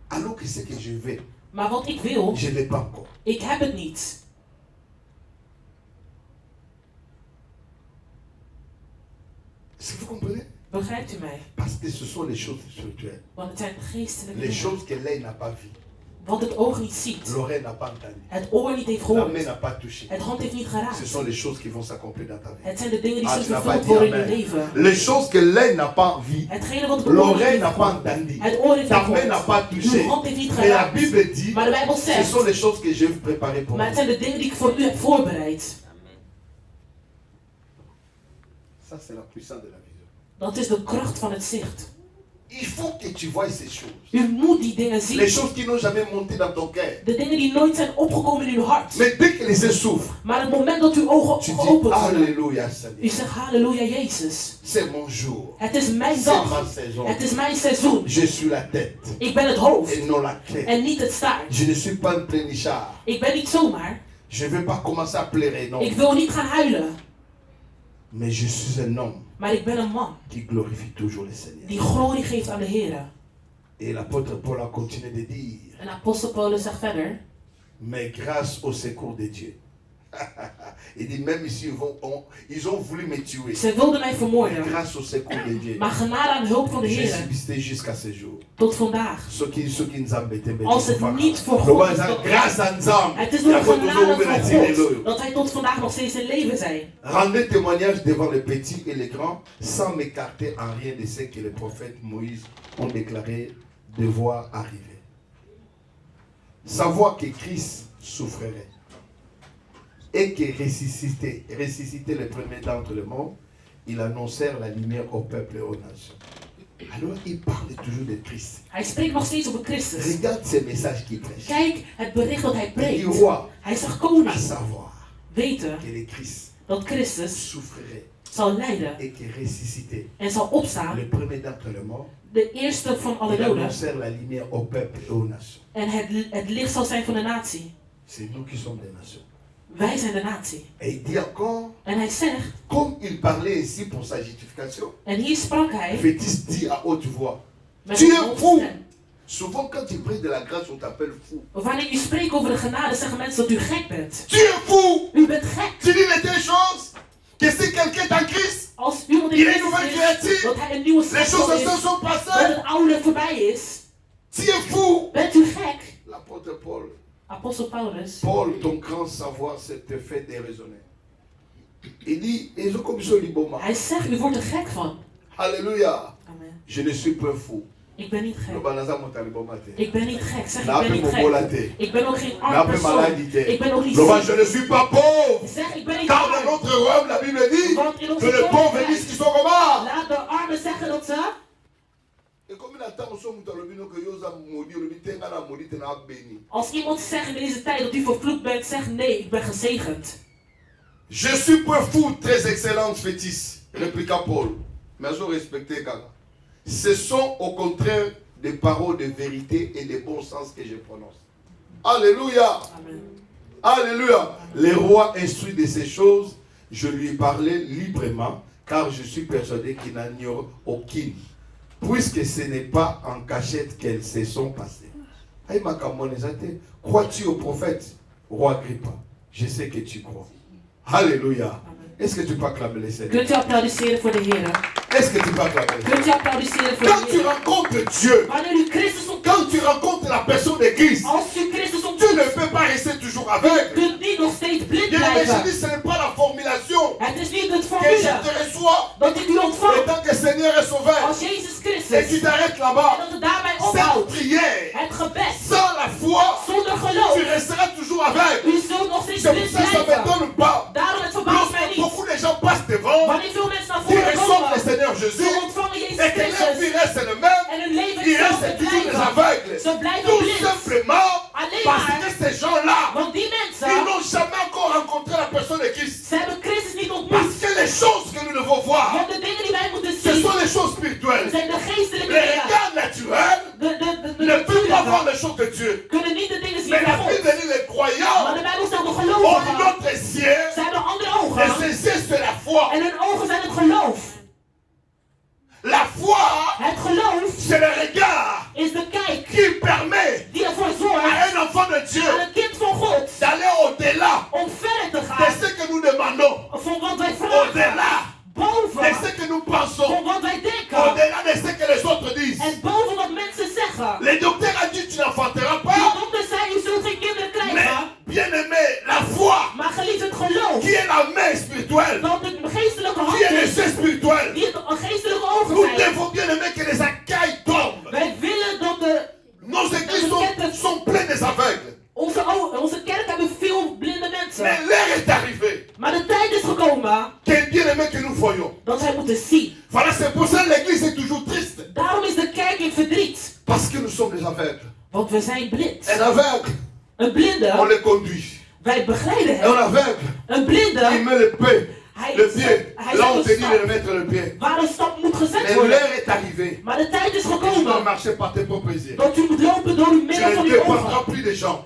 Alors que ce que je veux, Maar wat ik wil, je ne l'ai pas encore. ik heb het niet. Est-ce que vous comprenez? Begrijpt u mij? Parce que ce sont les choses spirituelles. Want het zijn geestelijke Les dingen. choses que l'œil n'a pas vues, Wat het oog niet ziet. l'oreille n'a pas entendu, Het oor niet heeft la gehoord. main n'a pas touché. Het hand heeft niet Ce geraakt. sont les choses qui vont s'accomplir dans ta vie. Het zijn de dingen die Ah, zullen tu n'as pas vervuld dit worden in je amen. leven. Les choses que l'œil n'a pas vues, Hetgene wat het oor niet l'oreille heeft n'a pas gehoord. entendu, Het oor heeft ta niet main n'a gehoord. pas touché. Uw hand heeft niet Mais la geraakt. Bible dit, Maar de Bijbel ce zegt, sont les choses que j'ai préparées pour maar het vous. zijn de dingen die ik voor u heb voorbereid. Ça, c'est la puissance de la vision. Dat is de kracht van het zicht. Il faut que tu vois ces choses. U moet die dingen Les zien. choses qui n'ont jamais monté dans ton cœur. De dingen die nooit zijn opgekomen in uw hart. Mais dès que les yeux s'ouvrent, Maar het moment dat uw ogen tu dis, geopend worden. Alléluia U Seigneur. zegt halleluja Jezus. C'est mon jour. Het is mijn C'est ma dag. saison. Het is mijn seizoen. Je suis la tête Ik ben het hoofd et non la clé. en niet het staart. Je ne suis pas un pleinichard. Ik ben niet zomaar. Je ne vais pas commencer à pleurer, non. Ik wil niet gaan huilen. Mais je suis un homme Maar ik ben een man qui glorifie toujours le Seigneur. die glorie geeft aan de Heer. Et l'apôtre Paul a continué de dire, En apostel Paulus zegt verder. mais grâce au secours de Dieu. Il dit même ici, ils ont voulu me tuer. Ze wilden mij vermoorden. Grâce au secours de Dieu. Maar genade en hulp van de J'ai Heer. subsisté jusqu'à ce jour. Tot vandaag. Ceux qui nous embêtaient. Als het niet voor God is, grâce à Nzam. het is door de genade van God dat wij tot vandaag nog steeds in leven zijn. Rendez témoignage devant les petits et les grands sans m'écarter en rien de ce que les prophètes Moïse ont déclaré devoir arriver. Savoir que Christ souffrirait et que ressuscité les premiers d'entre les morts, ils annoncèrent la lumière au peuple et aux nations. Alors il parle toujours de Christ. Hij spreekt nog steeds over Christus. Regarde ces messages qu'il prêche. Kijk het bericht dat hij preekt. Il roi, Hij zegt à koning. savoir Weten que le Christ dat Christus souffrirait zal lijden et que ressuscité en zal opstaan. les premiers d'entre les morts, De eerste van alle ils doden. annoncèrent la lumière au peuple et aux nations. En het licht zal zijn van de natie. C'est nous qui sommes des nations. Wij zijn de natie. Et il dit encore, En hij zegt, comme il parlait ici pour sa justification, en hier sprak hij. Fétis dit à haute voix, Met tu een es hoge fou. stem. Souvent quand tu pries de la grâce, on t'appelle fou. Wanneer u spreekt over de genade, zeggen mensen dat u gek bent. Tu es fou. U bent gek. Tu dis les deux choses. Que si quelqu'un est en Christ, Als iemand in il est Christus nouvelle is, créature. dat hij een nieuwe Les choses schepsel is, anciennes sont dat passées. het oude voorbij is. Tu es fou. Bent u gek? L'apôtre Paul, Apostel Paulus. Paul, ton grand savoir te fait déraisonner. Il dit, ils ont comme ça liboma. Hij zegt, u wordt er gek van. Alléluia. Amen. Je ne suis pas fou. Ik ben niet Le gek. banaza montaliboma te. Ik ben niet gek. Zeg, Na ik ben pe niet mobola gek. te. Ik ben ook geen Na arm pe persoon. maladi te. Ik ben ook niet Lova, ziek. je ne suis pas pauvre. Zeg, ik ben niet Car dans arm. notre royaume, la Bible dit Want in onze que les pauvres koninkrijk disent qu'ils sont comment. laat de armen zeggen dat ze... Et comme il attend au son mutalobino que yosa maudit, le bitenga na maudit na béni. Als iemand zegt in deze tijd dat u vervloekt bent, zeg nee, ik ben gezegend. Je suis pas fou, très excellente fétiche, répliqua Paul. Mais je respecte Gaga. Ce sont au contraire des paroles de vérité et de bon sens que je prononce. Alléluia. Amen. Alléluia. Le roi instruit de ces choses, je lui parlais librement, car je suis persuadé qu'il n'en y aura aucune, puisque ce n'est pas en cachette qu'elles se sont passées. Aïe, ma camonésate, crois-tu au prophète, roi Agrippa? Je sais que tu crois. Alléluia. Est-ce que tu peux acclamer les Seigneur? Kunt u applaudisseren voor de Heer? Est-ce que tu peux acclamer? Kunt u applaudisseren voor Quand de tu Heer? rencontres Dieu, Wanneer u Christus quand ontmoet, tu rencontres la personne de Christ, als u Christus tu ontmoet, ne peux pas rester toujours aveugle. kunt niet nog steeds blind Je blijven. dis, ce n'est pas la formulation Het is niet het que je formule te reçois dat ik u en ontvang tant que Seigneur et Sauveur als Jezus et Christus tu t'arrêtes en là-bas. dat het daarbij Cette ophoudt. prière, Het gebed sans la foi, zonder tu geloof, resteras toujours aveugle. u zult nog steeds C'est pour blind ça que ça ne blijven. m'étonne pas. Daarom het verbaast mij Lorsque niet. beaucoup de gens passent devant, Wanneer veel mensen naar qui voren reçoivent le komen, Seigneur ze Jésus ontvangen et Jezus que leur Christus vie reste le même, en hun leven ils hetzelfde restent toujours des blijven. aveugles. Ze blijven Tout blind. simplement Alleen parce maar, que ces gens-là, want die ils mensen, n'ont jamais encore rencontré la personne de Christ. ze hebben Christus niet Parce ontmoet. que les choses que nous devons voir, Want de dingen die wij moeten ce zien, sont les choses spirituelles. zijn de geestelijke Les dingen. regards naturels De ne peuvent pas voir natuurlijke les choses de Dieu. kunnen niet de dingen zien Mais la van Bible God. dit les Maar croyants de Bijbel stelt de ont gelovigen. une autre ciel Ze hebben andere et ogen. ces yeux c'est la foi. En hun ogen zijn het geloof. La foi, Het geloof c'est le regard is de kijk qui permet die ervoor zorgt à un enfant de Dieu aan een kind van God d'aller au-delà om verder te de gaan ce que nous demandons, van wat wij vragen. au-delà de Boven ce que nous pensons, van wat wij denken. au-delà de ce que les autres disent. En boven wat mensen zeggen. Le docteur a dit tu n'enfanteras De pas, dokter zei, u zult geen kinderen mais krijgen. bien aimé, la foi Maar geliefd het geloof. qui est la main spirituelle, Dat het geestelijke qui est hand le is. ciel spirituel. Die het geestelijke ogen Nous zijn. devons bien aimer que les écailles tombent. Wij willen dat de Nos églises sont pleines des aveugles. Onze kerk hebben veel blinde Mais mensen. l'heure est arrivée Maar de tijd is gekomen que bien aimé que nous voyons. dat wij moeten zien. Voilà, c'est pour ça que l'église est toujours triste. Daarom is de kerk in verdriet. Parce que nous sommes des aveugles. Want we zijn blind. Un aveugle, Een on blinde, les conduit. wij begeleiden Un hem. aveugle, Een il blinde, met le pied, hij le pied. hij Là, on zet te een dit de stap mettre le pied. waar een stap moet gezet Mais worden. l'heure est arrivée. Maar de tijd is Tu dois gekomen marcher par tes propres yeux. dat u moet lopen door uw Tu middel van ne uw dépendras ogen. plus des gens.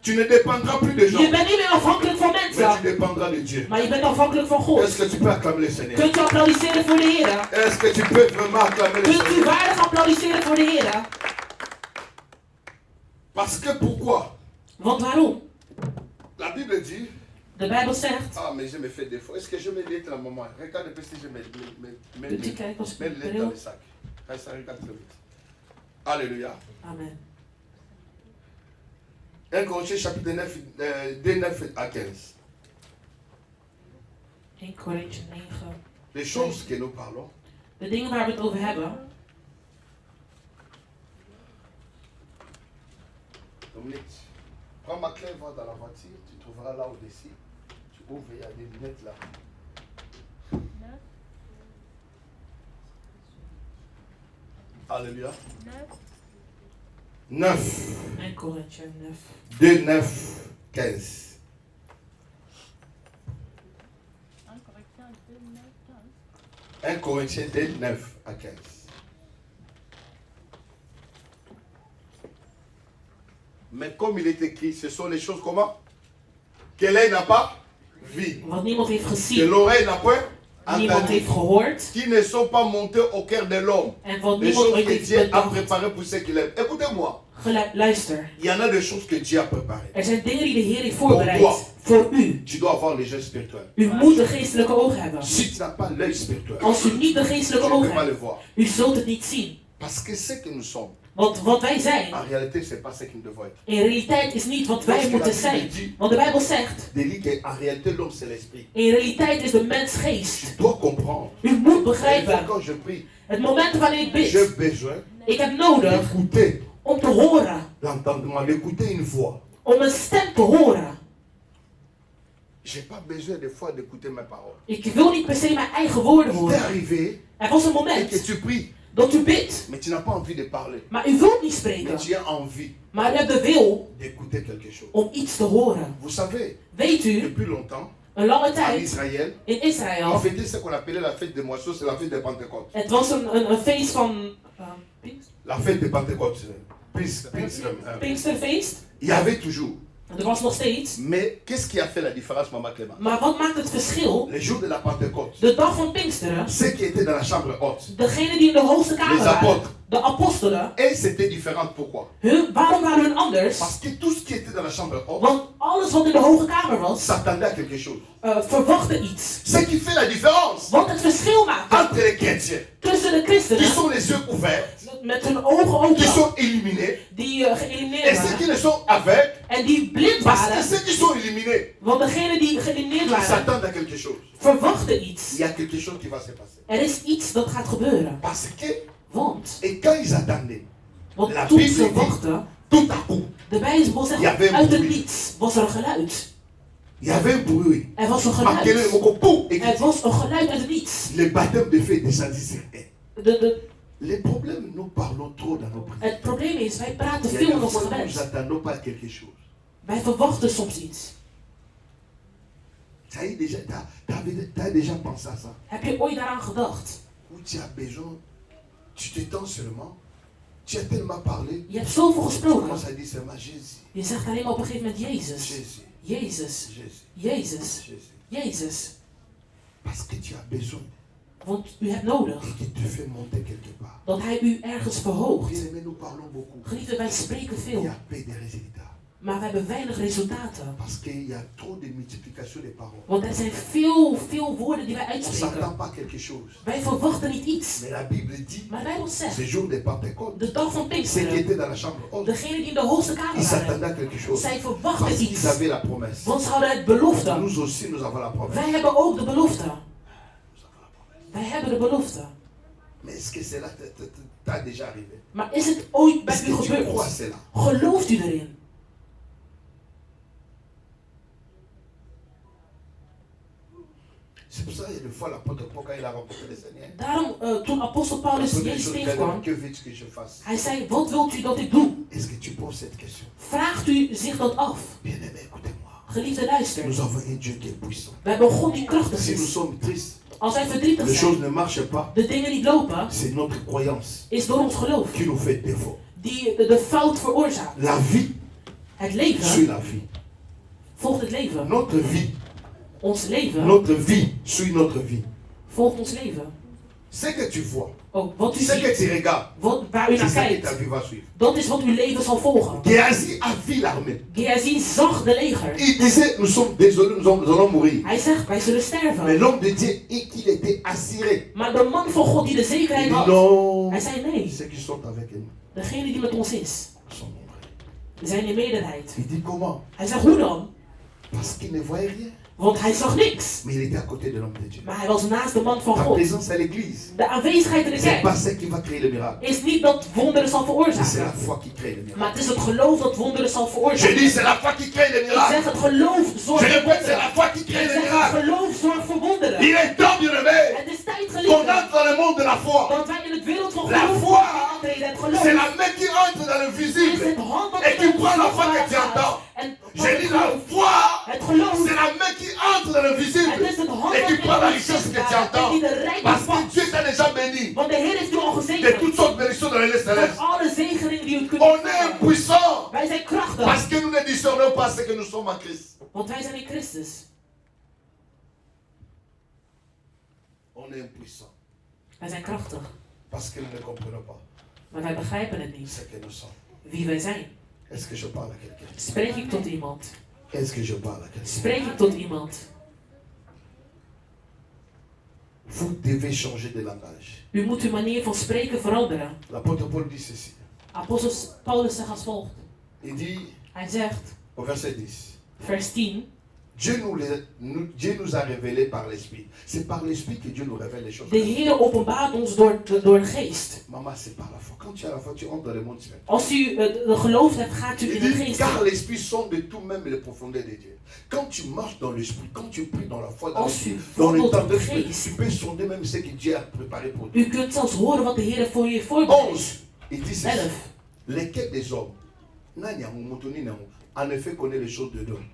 Tu ne dépendras plus des gens. Je bent niet meer afhankelijk van Mais tu mensen, dépendras de Dieu. maar je bent afhankelijk van God. Est-ce que tu peux acclamer le Seigneur? Kunt u applaudisseren voor de Heer? Est-ce que tu peux vraiment acclamer le Kunt u Seigneur? waardig applaudisseren voor de Heer? Parce que pourquoi? Want waarom? La Bible dit, De Bijbel zegt. Ah, mais je me fais défaut. Est-ce que je mets les lettres à un moment? Regarde un peu si je mets les lettres dans le sac. Regarde très vite. Alléluia. Amen. 1 Corinthiens chapitre 9, de 9 à 15. 1 Korinthe 9. Les choses que nous parlons. De dingen waar we het over hebben. Dominique, prends ma clé, va dans la voiture, tu trouveras là au-dessus. Tu ouvres, il y a des lunettes là. Alléluia. 9. 1 Korinthe 9. 2, 9, 15. 1 Corinthiens 2, 9 à 15. Mais comme il est écrit, ce sont les choses comment? Que l'œil n'a pas vu, Wat niemand heeft que gezien, l'oreille n'a point niemand entendu, heeft gehoord qui ne sont pas montées au cœur de l'homme. en wat Les niemand choses ooit que heeft Dieu a bedacht. préparées pour ceux qui l'aiment. Écoutez-moi, Luister, il y en a des choses que Dieu a préparées. er zijn dingen die de Heer heeft Pour toi. voorbereid voor u. Tu dois avoir les yeux spirituels. U moet de geestelijke ogen hebben. Si tu n'as pas l'œil spirituel, Als u niet de tu geestelijke ne peux ogen pas le hebt, voir. u zult het niet zien. Parce que ce que nous sommes, Want wat wij zijn, en réalité, ce n'est pas ce que nous devons être. in realiteit is niet wat wij Parce que la moeten Bible zijn. dit, Want de Bijbel zegt, en réalité, l'homme, c'est l'esprit. in realiteit is de mens geest. Tu dois comprendre. U moet Et begrijpen, quand je prie, het moment wanneer ik j'ai bid, besoin ik heb nodig d'écouter om te horen, l'entendement, d'écouter une voix. om een stem te horen. Je n'ai pas besoin des fois d'écouter mes paroles. Ik wil niet per se mijn eigen woorden Il t'est horen. arrivé Er was een et que moment tu pries, dat u bidt, mais tu n'as pas envie de parler. maar u wilt niet Mais spreken. tu as envie Maar u hebt de wil d'écouter quelque chose. om iets te horen. Vous savez, Weet u, depuis longtemps, een lange en tijd Israël, in on Israël, fêtait ce qu'on appelait la fête des moissons, c'est la fête de Pentecôte. het was een feest van La fête de Pentecôte. Pinksterfeest. Il y avait toujours. Er was nog steeds. Mais qu'est-ce qui a fait la différence, Maman Clément? Maar wat maakt het verschil? Le jour de la Pentecôte, De dag van Pinksteren, ceux qui étaient dans la chambre haute, degenen die in de hoogste kamer Les waren, apôtres. de apostelen, et c'était différent. Pourquoi? waarom waren hun anders? Parce que tout ce qui était dans la chambre haute Want alles wat in de hoge kamer was, s'attendait à quelque chose. verwachtte iets. Ce qui fait la différence Wat het verschil maakt entre les chrétiens tussen de qui christenen sont les yeux ouverts, met hun ogen qui open, sont illuminés, die et geëlimineerd ceux qui waren, ne sont aveugles, en die blind parce que waren, ceux qui sont illuminés, want degenen die geëlimineerd ils waren, s'attendent à quelque chose. verwachten Il iets. y a quelque chose qui va se passer. Er is iets dat gaat gebeuren. Parce que, Want, et quand ils attendaient, want La toen Bible ze dit- wachten, tout à coup, de Bijbel zegt, Je avait un uit het bruit. niets was er een geluid. il y avait un bruit. Er was een Marqué le geluid. mot pou, et Er was een geluid uit het niets. le baptême de feu descendit sur eux. De, Les problèmes, nous parlons trop dans nos prières. het probleem is, wij praten Il y a veel in des ons fois, nous gebed. n'attendons pas quelque chose. Wij verwachten soms iets. Ça y est déjà, t'as déjà pensé à ça. Heb je ooit daaraan gedacht? Où tu as besoin, tu t'étends seulement, tu as tellement parlé, Je hebt zoveel tu gesproken. commences à dire seulement Jésus, Je zegt alleen maar op een gegeven moment Jezus. Jésus, Jezus. Jésus, Jezus. Jésus. Jezus. Parce que tu as besoin Want u hebt nodig et qu'il te fait monter quelque part. dat hij u ergens verhoogt. Bien aimé, nous parlons beaucoup. Geliefde, wij spreken Il veel, y a peu de résultats. maar we hebben weinig resultaten. Parce qu'il y a trop de multiplication des paroles. Want er zijn veel woorden die wij On ne uitspreken. s'attend pas à quelque chose. Wij verwachten niet iets. Mais la Bible dit, Maar de Bijbel ce zegt, jour de Pentecôte, de dag van ceux qui Pinksteren, étaient dans la chambre haute, degenen die in de hoogste ils kamer waren, s'attendaient à quelque chose. zij Parce verwachten qu'ils iets. avaient la promesse. Want ze hadden het belofte. Nous aussi, nous avons la promesse. Wij hebben ook de belofte. Nous avons la promesse. Wij hebben de belofte. Mais est-ce que cela t'est déjà arrivé? Maar is het ooit bij Est-ce u que tu crois à gebeurd? cela? Gelooft u erin? C'est pour ça qu'il y a des fois l'apôtre Paul, quand il a rencontré le Seigneur, Daarom, toen apostel Paulus la première Jezus chose qu'il a tegenkwam, dit, que veux-tu que je fasse? hij zei, wat wilt u dat ik doe? Est-ce que tu poses cette question? Vraagt u zich dat af? Bien-aimé, écoutez-moi. Geliefde, luister. Nous avons un Dieu qui est puissant. We hebben een God die krachtig Si nous is. sommes tristes, Als wij verdrietig les choses zijn, ne marchent pas, de dingen niet lopen, c'est notre croyance is door ons geloof. qui nous fait défaut. Die de fout veroorzaakt. La vie Het suit leven la vie. volgt het leven. Notre vie Ons leven suit notre vie. volgt ons leven. Ce que tu vois, Oh, wat u ce que ziet, tu regardes, waar u c'est naar ça que ta kijkt, vie va suivre. dat is wat uw leven zal volgen. Géasi a vu l'armée. Gehazi zag de leger. Il disait, nous sommes désolés, nous allons mourir. Hij zegt, wij zullen Mais sterven. l'homme de Dieu, qu'il était assuré. Maar de man van God die de Il zekerheid dit had, non, hij zei nee. ceux qui sont avec nous Degene die met ons is, sont nombreux. zijn in meerderheid. Il dit comment? Hij zegt, hoe dan? Parce qu'il ne voyait rien. Want hij zag niks. Mais il était à côté de l'homme de Dieu. Maar hij was naast de man van Ta God. présence à l'église, De aanwezigheid in de c'est pas kerk ce qui va créer le miracle. is niet dat wonderen zal C'est la veroorzaken. foi qui crée le miracle. Maar het is het geloof dat wonderen zal Je veroorzaken. dis, c'est la foi qui crée le Ik miracle. zeg, het geloof Je zorgt voor répète, c'est la wonderen. foi qui crée Ik le zeg, het miracle. geloof zorgt voor wonderen. Il est temps de réveil. Het is tijd Qu'on geliefd. entre dans le monde de la foi. Want wij in het wereld van La geloof foi, treden. Het geloof c'est la main qui entre dans le is visible. het hand dat Et tu in het prends la foi que zichtbare tu entends. gaat. En Je dis, la foi, het geloof, c'est la main qui entre dans le visible. het is het hand Et dat tu in prends la het richesse que tu zichtbare en entends. die de rijkdom Parce que pakt. Dieu t'a déjà béni Want de Heer is u al de gezegend. toutes sortes de bénédictions dans les Met célestes. alle zegeningen die u kunt On est ontvangen. impuissant Wij zijn krachtig. parce que nous ne discernons pas ce que nous sommes en Christ. Want wij zijn in Christus. On est impuissant Wij zijn krachtig. parce que nous ne comprenons pas Maar wij begrijpen het niet. ce que nous sommes. Wie wij zijn. Est-ce que je parle à quelqu'un? Spreek ik tot iemand? Est-ce que je parle à quelqu'un? Spreek ik tot iemand? Vous devez changer de langage. U moet uw manier van spreken veranderen. L'apôtre Paul dit ceci. Apostel Paulus zegt als volgt. Il dit Hij zegt, au verset 10. vers 10. Dieu nous a révélé par l'Esprit. C'est par l'Esprit que Dieu nous révèle les choses. De Heer openbaart ons door de geest. Maman, c'est par la foi. Quand tu as la foi, tu entres dans le monde spirituel. Als u geloofd hebt, gaat u Il in de dit, geest. car l'Esprit sonde tout même les profondeurs de Dieu. Quand tu marches dans l'Esprit, quand tu pries dans la foi, dans Als u le temps wandelt de in de geest, tu peux sonder même ce que Dieu a préparé pour toi. u kunt zelfs horen wat de Heer voor je voorbereidt. 11. Il dit ceci. 11. Lesquels des hommes, en effet, connaît les choses de l'homme.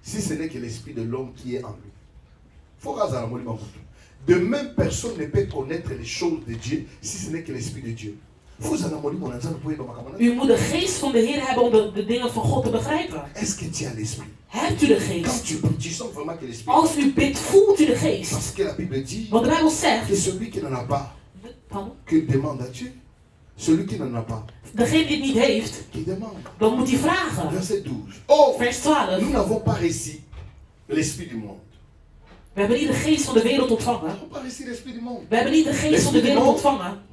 Si ce n'est que l'esprit de l'homme qui est en lui. De même, personne ne peut connaître les choses de Dieu si ce n'est que l'esprit de Dieu. U moet de geest van de Heer hebben om de dingen van God te begrijpen. Est-ce que tu as l'esprit? Hebt u de Quand geest? tu pries, tu sens vraiment que l'esprit. Als u bidt, voelt u de geest. Parce que la Bible dit Want de Bijbel que zegt, celui qui n'en a pas, pardon? que demande à Dieu. Celui qui n'en a pas, Degene die het niet heeft, qui demande. dan moet hij vragen. Verset 12. Oh, Vers 12. nous n'avons pas réussi l'esprit du monde. We hebben niet de geest van de wereld Nous ontvangen. n'avons pas réussi l'esprit du monde. We hebben niet de geest van de wereld ontvangen.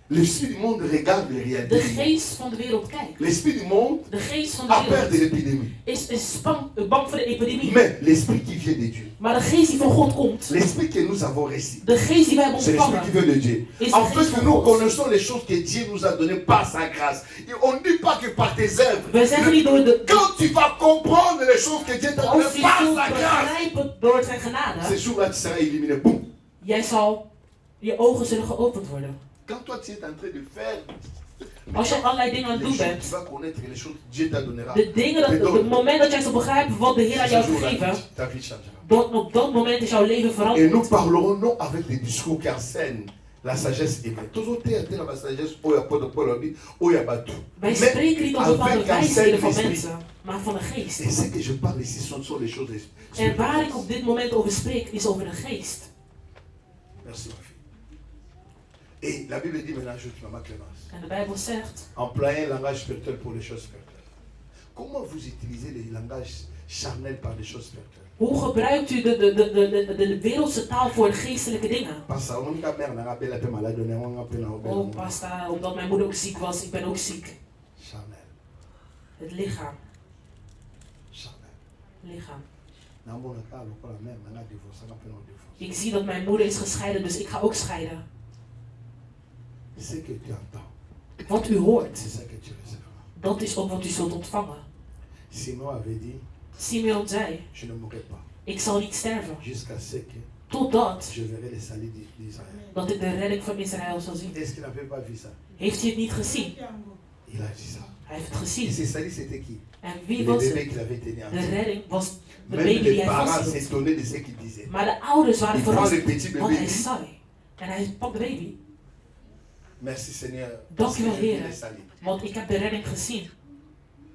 L'esprit du monde regarde les De réalités. geest van de wereld kijkt. L'esprit du monde De geest van de a peur de wereld l'épidémie. is bang voor de epidemie. Mais l'esprit qui vient de Dieu, Maar de geest die van God komt, l'esprit que nous avons reçu, de geest die wij hebben c'est l'esprit qui ontvangen, vient de Dieu. is En de fait, geest que van nous God. connaissons les choses que Dieu nous a données par sa grâce. Et on ne dit pas que par tes œuvres. Wij zeggen niet door de... Quand tu vas comprendre les choses que Dieu t'a Als données je par zult sa grâce, begrijpen door zijn genade, ces jours-là, tu seras éliminé. Boum. je ogen zullen geopend worden. Quand toi, tu es en train de faire Als je allerlei dingen aan het les doen choses, bent, tu vas connaître les choses que Dieu t'a donnera. de dingen, het moment dat jij zal begrijpen wat de Heer aan Ce jou jour-là, gegeven, ta vie changera. op dat moment is jouw leven Et veranderd. nous parlerons non avec des discours qui enseignent la sagesse humaine. Toujours dans la sagesse, oh, il y a pas de Paul, oh, il y a pas tout. Wij spreken niet op bepaalde avec wijsheden van l'esprit. mensen, maar van de geest. Et ce que je parle ici sont les choses En waar ik spirituelles. op dit moment over spreek, is over de geest. Merci ma fille. Et la Bible dit maintenant, je te maman Clémence, En de Bijbel zegt, employez un langage spirituel pour les choses spirituelles. Comment vous utilisez les langages charnels par les choses spirituelles? hoe gebruikt u de wereldse taal voor de geestelijke dingen? Parce que on a mère n'a appelé la paix malade, on a appelé Oh, pasta, omdat mijn moeder ook ziek was, ik ben ook ziek. charnel. Het lichaam, Charnel. lichaam. Na mon cas, le la mère n'a divorcé, on a appelé un divorce. Ik zie dat mijn moeder is gescheiden, dus ik ga ook scheiden. Ce que tu entends, Wat u hoort, c'est ça que tu recevras. dat is ook wat u zult ontvangen. Simon avait dit, Simeon zei, je ne mourrai pas, ik zal niet sterven, jusqu'à ce que totdat je verrai les salis d'Israël. dat ik de redding van Israël zal zien. Est-ce qu'il n'avait pas vu ça? Heeft hij het niet gezien? Il a dit ça. Hij heeft het Et gezien. ces salis, c'était qui? En Le wie was bébé het? qu'il avait tenu en De main. redding was de Même baby die les hij parents vasthield. s'étonnaient de ce qu'il disait. Maar de ouders waren Il prend le verrast, petit want bébé. hij zei. En hij pakt de baby. Merci Seigneur. Dank Parce u que wel, j'ai vu Heer. les salis. Want ik heb de redding gezien.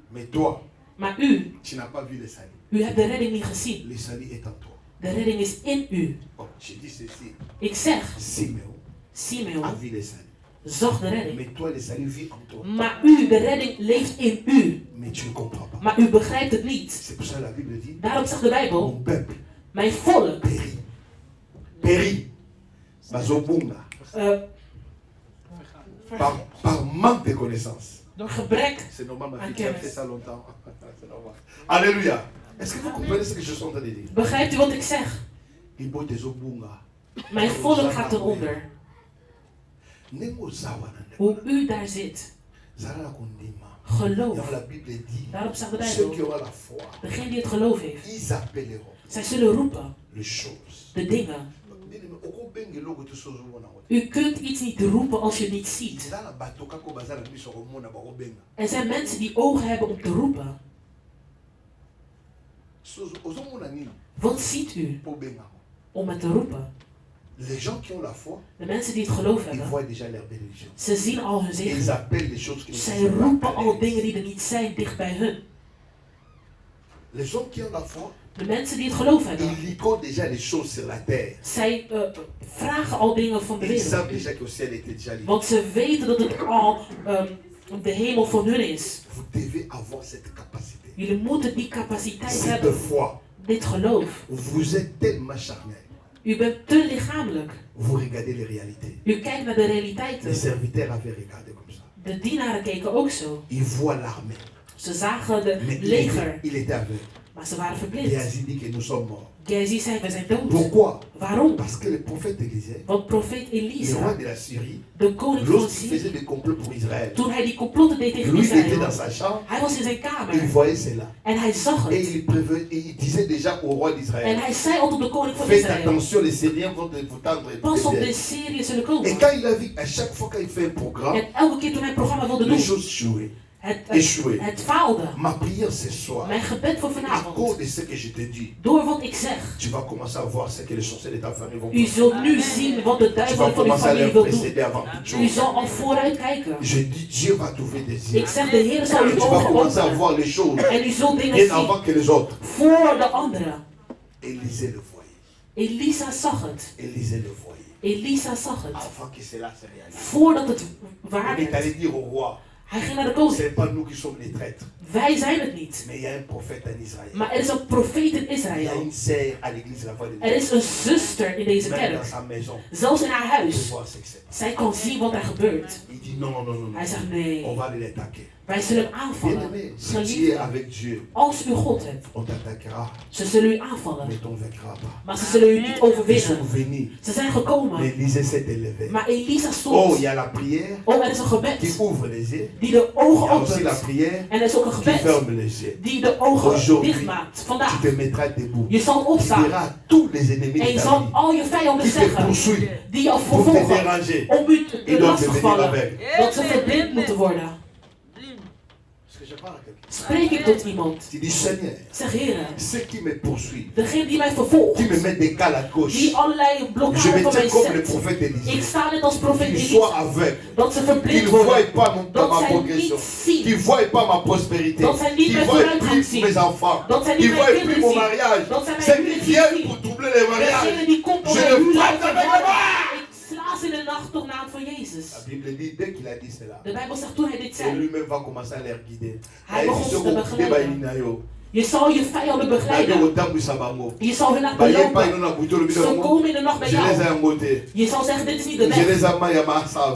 Mais toi, Maar u tu n'as pas vu les salis. hebt de redding niet gezien. Les salis est en toi. De redding is in u. Oh, j'ai dit ceci. Ik zeg, Simeon Simeon a vu les saluts. zag de redding. Mais toi, les saluts vivent en toi. Maar u, de redding, leeft in u. Mais tu ne comprends pas. Maar u begrijpt het niet. C'est pour ça que la Bible dit, Daarom zegt de Bijbel, mon peuple mijn volk périt. Périt. Bazobunga. Par manque de connaissances. door gebrek. C'est normal, ma aan fille, tu as kennis. fait ça longtemps. C'est normal. Alléluia. Est-ce que vous comprenez ce que je suis en train de dire? Begrijpt u wat ik zeg? Ibo tezobunga. Mijn volk gaat eronder. Nemo zawanande. Hoe u daar zit. Zara kondima. Geloof. Dans la Bible dit, Daarop zegt de ceux Bijbel, qui auront la foi, degene die het geloof heeft, ils appelleront zij zullen roepen les choses. de dingen. U kunt iets niet roepen als je het niet ziet. Er zijn mensen die ogen hebben om te roepen. Wat ziet u om het te roepen? Les gens qui ont la foi, De mensen die het geloof ils hebben, voient déjà leur bénédiction. ze zien al hun Ils zegen. appellent les choses qui ne Zij sont pas roepen al appelées. dingen die er niet zijn dicht bij hun. Les gens qui ont la foi, De mensen die het geloof hebben, ils liquorent déjà les choses sur la terre. zij vragen al dingen van de Ils savent wereld. déjà que le ciel était déjà libre. Want ze weten dat het al de hemel van hun is. Vous devez avoir cette capacité. Jullie moeten die capaciteit Cette hebben. foi. Dit geloof. Vous êtes tellement charnel. U bent te lichamelijk. Vous regardez les réalités. U kijkt naar de Les realiteiten. serviteurs avaient regardé comme ça. De dienaren keken ook zo. Ils voient l'armée. Ze zagen de Mais leger, il était aveugle. maar ze waren verblind. Géasi dit que nous sommes morts. Gehazi zei, we zijn dood. Pourquoi? Waarom? Parce que le prophète Élisée, Want profeet le roi Elisa, de la Syrie, de koning van lorsqu'il faisait Syrië, des complots pour Israël, toen hij die complotten deed tegen lui il était dans Israël, sa chambre, hij was in zijn il kamer voyait cela. en hij zag Et het. il disait déjà au roi En d'Israël, hij zei al tot de koning van faites Israël, attention, les Syriens vont vous tendre pas op, des de pièges. Syrië zullen Et komen. quand il a vu, à chaque fois qu'il fait un programme, En elke keer toen hij een programma wilde les doen, choses jouaient. het Échoué. faalde. Ma prière ce soir, Mijn gebed voor à cause vanavond, de ce que je te dis, door wat ik zeg, tu vas commencer à voir ce que les sorciers de ta famille vont u faire. zult nu zien wat de Tu duivel vas van uw commencer à familie leur wil doen. précéder avant toute U chose. zal al vooruit kijken. Je dis, Dieu va t'ouvrir des yeux. Ik zeg, de Heer zal Et uw tu vas ogen commencer à openen. voir les choses En u zult dingen bien zien avant que les autres. voor de anderen. Élisée le voyait. Elisa zag het. Élisée le voyait. Elisa zag het. Avant que cela se réalise. Voordat het waar Il est allé werd. dire au roi, Hij ging naar de ce koning. n'est pas nous qui sommes les traîtres, Wij zijn het niet. mais il y a un prophète en Israël. Maar er is een profeet in Il y a Israël. une sœur à l'église La Voix de Er Dieu. is een zuster in deze Même dans kerk. sa maison. Zelfs in haar Pour huis. voir ce que c'est. Zij kan zien wat er gebeurt. Il dit non, non, non, non. Hij zegt On nee. va aller l'attaquer. Wij zullen hem aanvallen. Bien-aimé, si tu es Geliefde, avec Dieu, als u God hebt, on t'attaquera, ze zullen u aanvallen. mais t'en vaincras pas. Maar ze zullen u niet Ils sont overwinnen. venus. Ze zijn Mais gekomen. Élisée s'est élevé. Maar Elisa Oh, stond. il y a la prière Oh, er is een qui gebed ouvre les yeux. die de Il y ogen a aussi la opent. prière En er is ook een qui gebed ferme les yeux. die de ogen Aujourd'hui, dichtmaakt. Tu Vandaag. te mettras debout. Je zal Tu opstaan. diras à tous les ennemis En de je ta zal vie al je vijanden qui te zeggen. poursuivent Die je al pour te vervolgen. déranger. Om u te Ils doivent devenir lastigvallen. aveugles. Dat ze verblind moeten worden. Est-ce que je parle à quelqu'un? Spreek ik tot iemand. Tu dis Seigneur, Zeg Heer. ceux qui me poursuivent, Degene die mij vervolgt. qui me mettent des cales à gauche, Die allerlei je blokkades me voor mij tiens comme le zet. prophète Ik Élisée. sta net als profeet Qu'ils Elisa. soient aveugles. Dat ze Qu'ils verblind ne worden. voient pas Dat ma zij progression. niet Qu'ils ne zien. voient pas ma prospérité. Dat zij niet Qu'ils ne mijn voient vooruitgang plus zien. mes enfants. Dat zij Qu'ils niet ne mijn voient plus kinderen mon zien. mariage. Dat zij mijn Ceux qui huwelijk viennent zien. pour doubler les Degene mariages. die komt om Je een le huwelijk frappe te avec la worden. main. Ik sla ze in de nacht door naam van Jezus. La Bible dit, dès qu'il a dit cela, De Bijbel zegt toen hij dit et zei. lui-même va commencer à les guider. Hij begon ze te begeleiden. Je Je zal je vijanden begeleiden. Je zal hun laten lopen. Ze komen in de nacht bij jou. Je zal zeggen, dit is niet de weg.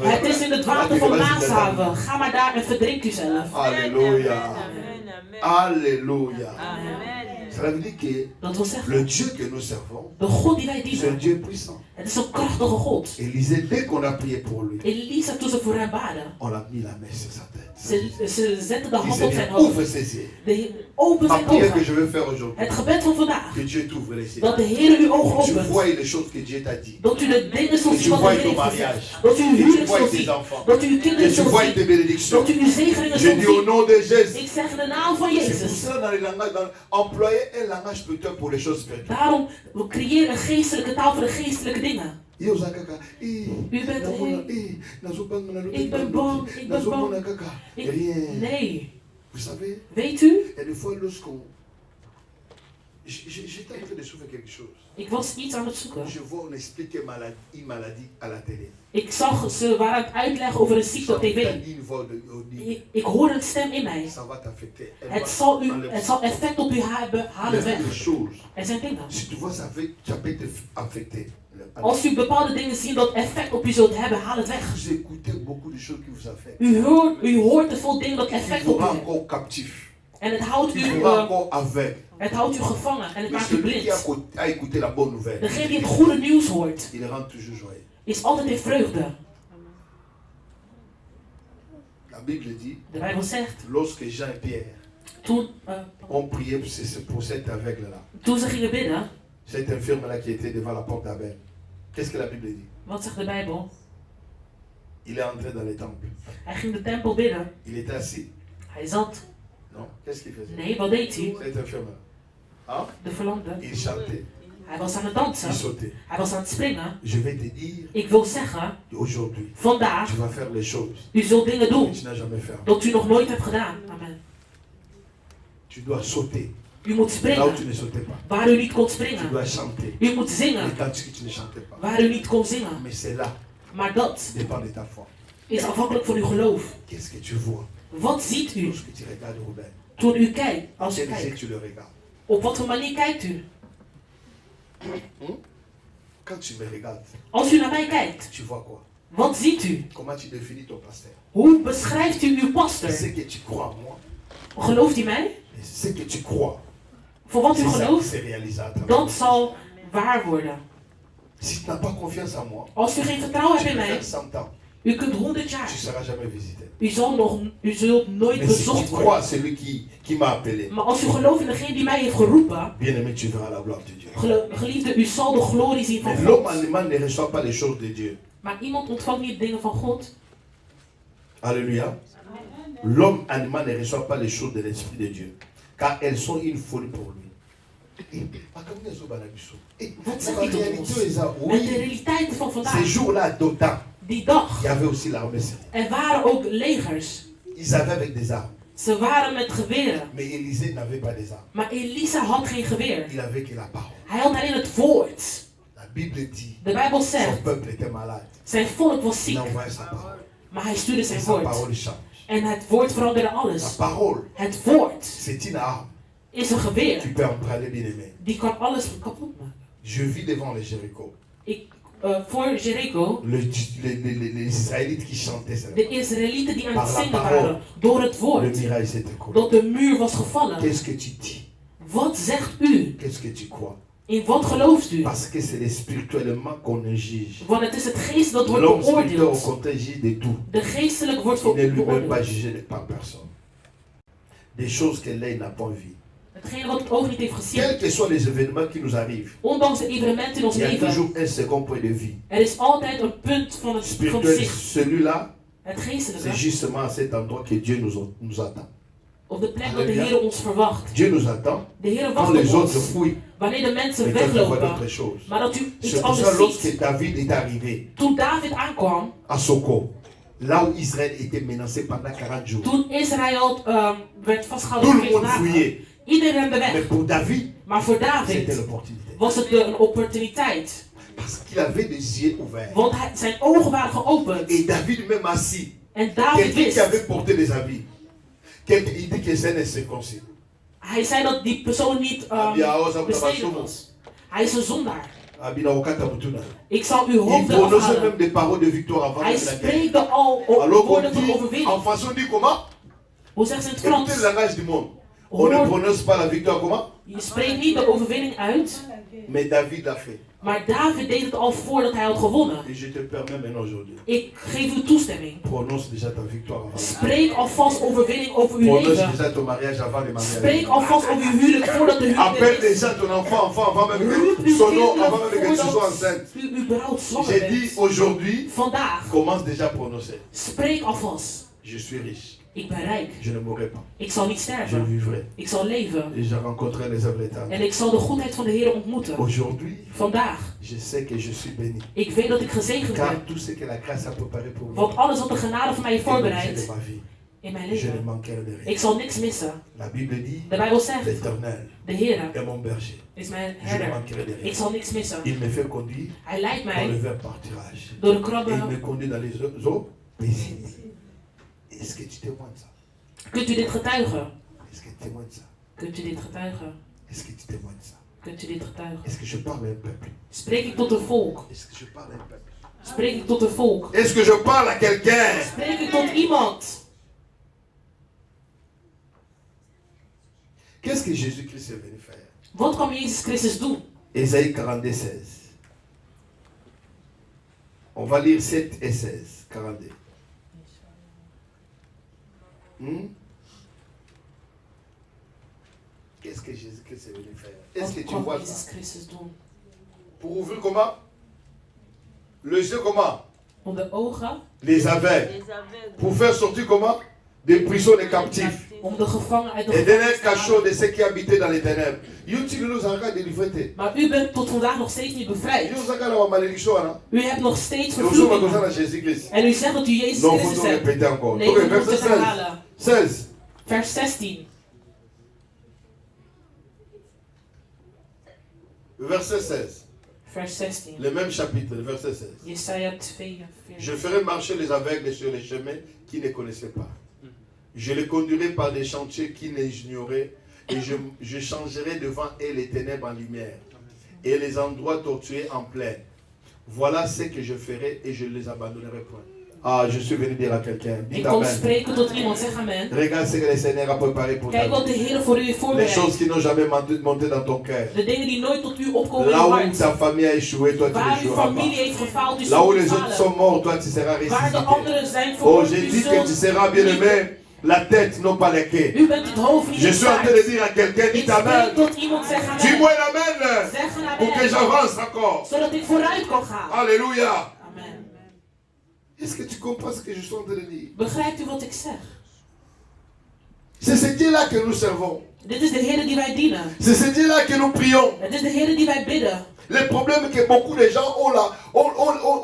Het is in het water van Maashaven. Ga maar daar en verdrink uzelf. Alléluia. Alléluia. Amen. Cela veut dire que Dat wil zeggen, le Dieu que nous servons, de God die wij c'est un dienen, Dieu puissant. het is een krachtige God. Élisée, dès qu'on a prié pour lui, Elisa, toen ze voor hem baden, on a mis la main sur sa tête. ze zetten de Il hand s'est op dit, zijn ouvre hoofd. ses yeux. De Heer opent Ma zijn prière que ogen. je veux faire aujourd'hui, Het gebed van vandaag, que Dieu t'ouvre les yeux. dat de Heer uw ogen Tu opent. vois les choses que Dieu t'a dit. Dat u de dingen zult Que zien tu wat de vois Heer ton heeft mariage. gezegd. Dat u uw Que tu huwelijk vois zult tes zien. enfants. Dat u uw Que kinderen tu zult vois zien. tes bénédictions. Dat u uw zegeningen Je zult dis au zien. nom de Jésus. Ik zeg in de naam van C'est pour Jezus. ça dans les langages, employer un langage spirituel pour les choses spirituelles. Daarom, we creëren een geestelijke taal voor de geestelijke dingen. U bent ik ben bang, ik ben bang. Rien. Nee. Vous savez, Weet u, il y a des fois lorsqu'on J'étais en train de souffrir quelque chose. Ik was iets aan het zoeken. Je vois, on explique une maladie à la télé. Ik zag, ze waren aan het uitleggen over een ziekte op tv. Ik hoorde een stem in mij. Het zal effect op u hebben, haal het weg. Er zijn dingen. Als u bepaalde dingen ziet dat effect op u zult hebben, haal het weg. U hoort te veel dingen dat effect op u heeft. En het houdt u gevangen en het maakt u blind. Degene die het goede nieuws hoort, is altijd in vreugde. De Bijbel zegt, lorsque Jean et Pierre ont prié pour cet aveugle-là, toen ze gingen bidden, cet infirme-là qui était devant la porte d'Abel, qu'est-ce que la Bible dit? Wat zegt de Bijbel? Il est entré dans le temple. Hij ging de tempel bidden. Il était assis. Hij zat. Non, qu'est-ce qu'il faisait? Nee, wat deed hij? Cet infirme-là. Hein? De verlamde. Il chantait. Hij was aan het dansen. Il sautait. Hij was aan het springen. Je vais te dire. Ik wil zeggen. Aujourd'hui. Vandaag. Tu vas faire les choses. U zult dingen doen. Que tu n'as jamais fait. Dat u nog nooit hebt gedaan. Amen. Tu dois sauter. U moet springen. Là où tu ne sautais pas. Waar u niet kon springen. Tu dois chanter. U moet zingen. Les cantiques que tu ne chantais pas. Waar u niet kon zingen. Mais c'est là. Maar dat dépend de ta foi. Is afhankelijk van uw geloof. Qu'est-ce que tu vois? Wat ziet u? Lorsque tu regardes Robert. Toen u kijkt, als u kijkt. Tu le regardes. Op wat voor manier kijkt u? Quand tu me regardes. Als u naar mij kijkt. Tu vois quoi? Wat ziet u? Comment tu définis ton pasteur? Hoe beschrijft u uw pastor? C'est que tu crois en moi. Gelooft u mij? C'est que tu crois. Voor wat u gelooft, dat zal waar worden. Si tu n'as pas confiance en moi, als u geen vertrouwen hebt in mij, u kunt 100 jaar. Tu seras jamais visité. U zult nooit bezocht worden. Crois celui qui m'a appelé. Maar als u gelooft in degene die mij heeft geroepen, bien-aimé, tu verras la gloire de Dieu. Geliefde, u zal de glorie zien van God. L'homme animal ne reçoit pas les choses de Dieu. Maar iemand ontvangt niet de dingen van God. Alléluia. L'homme animal ne reçoit pas les choses de l'esprit de Dieu, car elles sont une folie pour lui. Wat zegt hij tot ons? Met de realiteit van vandaag. Ces jours-là d'Othan, die dag, il y avait aussi l'armée syrienne. Er waren ook legers. Ils avaient avec des armes. Ze waren met geweren. Mais Élisée n'avait pas des armes. Maar Elisa had geen geweer. Il avait que la parole. Hij had alleen het woord. La Bible dit. De Bijbel zegt. Son peuple était malade. Zijn volk was ziek. Il envoyait sa parole. Maar hij stuurde zijn sa woord. Parole change. En het woord veranderde alles. La parole. Het woord. C'est une arme. Is een geweer. Tu peux emprunter bien-aimé. Die kan alles kapot maken. Je vis devant les Jéricho. Voor Jericho. Les Israélites qui chantaient. De Israëlieten die aan het zingen waren. Door het woord. Le mirail s'est écroulé. Dat de muur was gevallen. Qu'est-ce que tu dis? Wat zegt u? Qu'est-ce que tu crois? In wat gelooft u? Parce que c'est spirituellement qu'on juge. Want het is het geest dat wordt beoordeeld. De geestelijk wordt beoordeeld. Pas jugé par personne. Des choses que l'œil n'a pas vues. Hetgeen wat het oog niet heeft gezien. Quels que soient les événements qui nous arrivent. Ondanks de evenementen in ons leven. Il y a toujours un second point de vue. Er is altijd een punt van het zicht. Celui-là. Het geestelijke. C'est justement à cet endroit que Dieu nous attend. Op de plek dat de Heer ons verwacht. Dieu nous attend. De Heer wacht op ons. Wanneer de mensen weglopen. Maar dat u iets anders ziet. David est arrivé. Toen David aankwam. À Soko. Là où Israël était menacé pendant 40 jours. Toen Israël werd vastgehouden. Tout le monde fuyait. Iedereen rende weg. Mais pour David. Maar voor David. Was het een opportuniteit. Parce qu'il avait des yeux ouverts. Want zijn ogen waren geopend. Et David même assis. En David wist. Qui avait porté des habits. Il dit que c'est incirconcis. Hij zei dat die persoon niet besneden was. Hij is een zondaar. Ik zal uw hoofden afhalen. Hij spreekt al woorden van overwinning. Hoe zegt ze in het Frans? On ne prononce pas la victoire comment? Je spreekt niet de overwinning uit. Mais David l'a fait. Maar David deed het al voordat hij had gewonnen. Et je te permets maintenant aujourd'hui. Ik geef u toestemming. Prononce déjà ta victoire avant. Spreek alvast overwinning over uw leven. Prononce déjà ton mariage avant le mariage. Spreek alvast over uw huwelijk voordat de huwelijk is. Appelle déjà ton enfant avant même que son nom avant même que tu sois enceinte. U überhaupt zwanger bent. bent. J'ai dit aujourd'hui. Vandaag. Commence déjà à prononcer. Spreek alvast. Je suis riche. Ik ben rijk. Je ne mourrai pas. Ik zal niet sterven. Je vivrai. Ik zal leven. Et je rencontrerai les œuvres éternelles. En ik zal de goedheid van de Heer ontmoeten. Aujourd'hui. Vandaag. Je sais que je suis béni. Ik weet dat ik gezegend ben. Car tout ce que la grâce a préparé pour vous. Want alles wat de genade voor mij heeft voorbereid. In mijn leven. Je ne manquerai de rien. Ik zal niks missen. La Bible dit, de Bijbel zegt, l'Éternel de Heere est mon berger. is mijn Je ne herder. manquerai de rien. Ik zal niks missen. Il me fait conduire Hij leidt dans le mij vert pâturage. door de Et il krabben. me conduit dans les eaux paisibles. Est-ce que tu témoignes ça? Kunt u dit getuigen? Est-ce que tu témoignes ça? Kunt u dit getuigen? Est-ce que tu témoignes ça? Kunt u dit getuigen? Est-ce que je parle à un peuple? Spreek ik tot een volk? Est-ce que je parle à un peuple? Spreek ik tot een volk? Est-ce que je parle à quelqu'un? Spreek ik tot iemand? Qu'est-ce que Jésus-Christ est venu faire? Wat kwam Jezus Christus doen? Ésaïe 42, 16. On va lire 7 et 16. 42. Qu'est-ce que Jésus-Christ est venu faire? Est-ce que Wat tu kwam vois Jezus ça? Christus doen? Pour ouvrir comment? Les yeux comment? Om de ogen, Les aveugles. Pour faire sortir comment? Des prisons des captifs. om de gevangen uit de Et donner un gevangenis te cachot halen. de ceux qui habitaient dans les ténèbres. Tu nous as délivré. Maar u bent tot vandaag nog steeds niet bevrijd. Tu nous as la malédiction. U hebt nog steeds Nous sommes vervloekingen. dans Jésus-Christ. En u zegt dat u Jezus Non, Christus faut hebt. répéter encore. Nee, Donc, u moet verset het 16. herhalen. 16. Vers 16. Verset 16. Vers 16. Le même chapitre, le verset 16. Jesaja 42. Je ferai marcher les aveugles sur les chemins qui ne connaissaient pas. Je les conduirai par des chantiers qui n'ignoraient et je changerai devant eux les ténèbres en lumière et les endroits tortueux en plaine. Voilà ce que je ferai et je ne les abandonnerai point. Ah, je suis venu dire à quelqu'un. Ik Dites kom amen. spreken tot iemand, zeg amen. Regarde ce que le Seigneur a préparé pour Kijk toi. wat de Heer voor u heeft Les voorbereid. choses qui n'ont jamais monté dans ton cœur. De dingen die nooit tot u opkomen in Là uw où hart. ta famille a échoué, toi tu Waar uw n'échoueras familie pas. heeft gefaald, u Là zult où niet les autres sont falen. morts, toi tu seras Waar de ressuscité. anderen zijn Oh, vermoord, j'ai u dit que tu zult seras bien aimé. La tête, non pas les quais. U bent het hoofd, niet Je het suis en train de staart. dire à quelqu'un, Ik dis amen. spreek tot iemand, zeg amen. Dis-moi un amen. Zeg een Pour que amen. j'avance encore. Zodat ik vooruit kan gaan. Alléluia. Amen. Est-ce que tu comprends ce que je suis en train de dire? Begrijpt u wat ik zeg? C'est ce Dieu-là que nous servons. Dit is de Heer die wij dienen. C'est ce Dieu-là que nous prions. Het is de Heer die wij bidden. Le problème est que beaucoup de gens ont,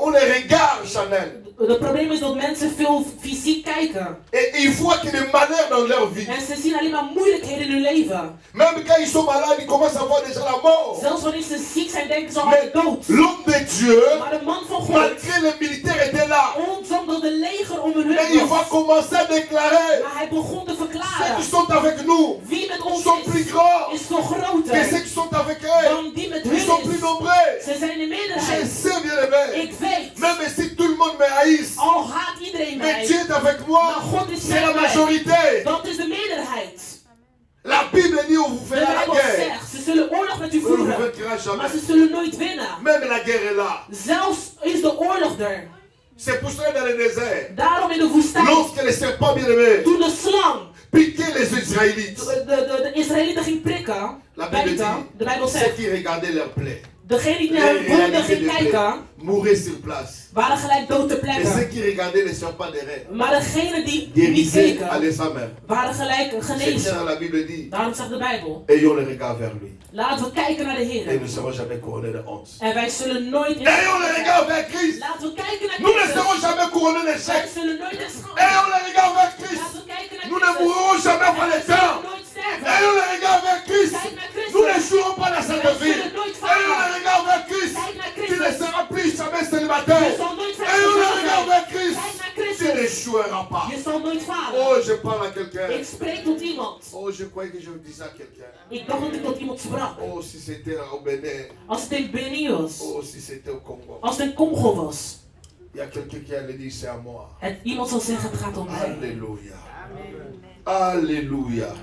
ont les regards charnels. Het probleem is dat mensen veel fysiek kijken. Et ils voient qu'il y a des malheurs dans leur vie. En ze zien alleen maar moeilijkheden in hun leven. Même quand ils sont malades, ils commencent à voir déjà la mort. Zelfs wanneer ze ziek zijn, denken ze al aan Mais de dood. l'homme de Dieu, Maar de man van God, malgré les militaires étaient là, ondanks de leger om hun mais heen il va was, commencer à déclarer, maar hij begon te ceux verklaren. qui sont avec nous Wie met ons sont plus grands is veel que groter ceux qui sont avec eux. dan die met Ils sont hun plus is. nombreux. Ze zijn de Je meerderheid. sais bien aimé. Ik weet, Même si tout le monde me haïsse, al haat iedereen mais mij, Dieu est avec moi. maar God is C'est la met mij. majorité. Dat is de meerderheid. La Bible dit on vous De fera la Bijbel guerre. zegt, ze zullen oorlog met u On ne vous voeren, vaincra maar jamais. ze zullen nooit winnen. Même la guerre est là. Zelfs is de oorlog er. C'est pour cela dans le désert. Daarom in de woestijn, Lorsque les serpents bien-aimés toen de slang piquaient les Israélites, de Israëlieten ging prikken, la Bible bijten, de Bijbel dit ceux zegt, qui regardaient leurs plaies, degene die naar hun les wonden réalités ging des plaies, kijken, mouraient sur place. waren gelijk dood ter Et ceux plekke. qui regardaient les serpents des reins, Maar degene die niet guérissaient keken, à l'essaim. waren gelijk C'est genezen. ça la Bible dit. Daarom zegt de Bijbel, Ayons le regard vers lui. laten we kijken naar de Et Heer. nous ne serons jamais couronnés de honte. En wij zullen nooit in Ayons le regard vers Christ. Laten we kijken naar Nous ne Christus. serons jamais couronnés Wij d'échec. zullen nooit in schande. Ayons le regard vers Christ. Laten we kijken naar Nous ne Christus. mourrons jamais par Wij les temps. zullen nooit sterven. Ayons le regard vers Christ. Kijk naar Christus. Nous ne jouerons pas dans cette Wij vie. zullen nooit Ayons le vallen. regard vers Christ. Kijk naar Tu ne Christus. seras plus jamais Je célibataire. zal nooit Ayons le regard verder vers Christ. Kijk naar Tu Christus. n'échoueras pas. Je zal nooit falen. Oh, je parle à quelqu'un. Ik spreek tot iemand. Oh, je croyais que je disais à quelqu'un. Ik dacht dat ik tot iemand sprak. Oh, si c'était au Bénin. Als het in Benin was. Oh, si c'était au Congo. Als het in Congo was. Il y a quelqu'un qui allait dire c'est à moi. Iemand zal zeggen het gaat om mij. Alléluia. Alléluia.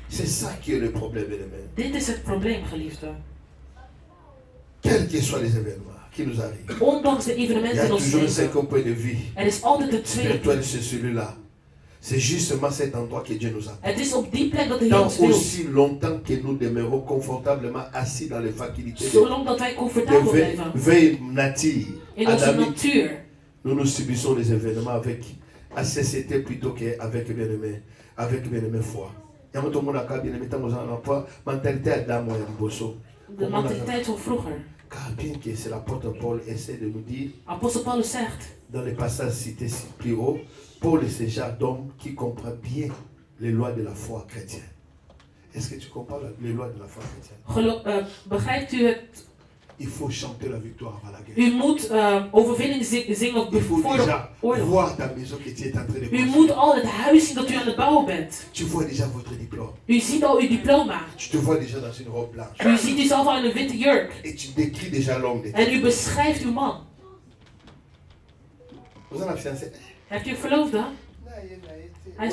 C'est ça qui est le problème, les amis. Dit is het probleem, geliefde. Quels que soient les événements qui nous arrivent, Ondanks de il y evenementen a in ons toujours un leven. second point de vie Er is altijd een tweede. spirituel sur celui-là. C'est justement cet endroit que Dieu nous a. Het is op die plek dat de Heer Tant ons wil. aussi longtemps que nous demeurons confortablement assis dans les facultés Zolang dat wij comfortabel de blijven veille nature, in onze adamique, natuur, nous nous subissons les événements avec ACCT plutôt qu'avec bien-aimé, avec bien-aimé foi. Il y a un monde qui a bien-aimé, tant qu'on a pas mentalité Adam ou Bosso. de mentaliteit van vroeger. Car bien que c'est l'apôtre Paul essaie de nous dire, Apostel Paulus zegt, dans les passages cités plus haut, Paul est ce genre d'homme qui comprend bien les lois de la foi chrétienne. Est-ce que tu comprends les lois de la foi chrétienne? Begrijpt u het? Il faut chanter la victoire avant la guerre. U moet overwinning zingen voor de oorlog. Voir ta maison que tu es en train de U moet al het huis zien dat u aan het bouwen bent. Tu vois déjà votre diplôme. U ziet al uw diploma. Tu te vois déjà dans une robe blanche. U ziet uzelf al in een witte jurk. Et tu décris déjà l'homme de Dieu. En u beschrijft uw man. Vous en avez fiancé? Hebt u een verloofde? Hij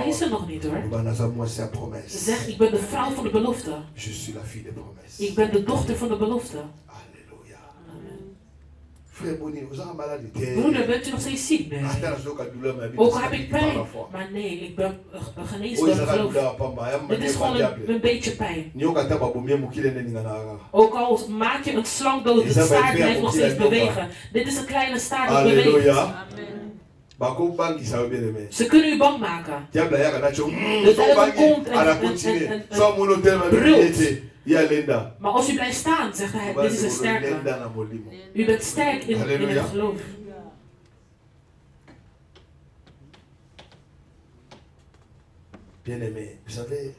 is er nog niet hoor. Zeg, ik ben de vrouw van de belofte. Ik ben de dochter van de belofte. Broeder, bent u nog steeds ziek? Nee. Ook heb ik pijn. Maar nee, ik ben genezen door het geloof. Dit is gewoon een beetje pijn. Ook al maak je een slang dood, de staart blijft nog steeds bewegen. Dit is een kleine staart dat beweegt. Ze kunnen u bang maken. De duivel komt en brult. Maar als u blijft staan, zegt hij, dit is een sterke. U bent sterk in het geloof.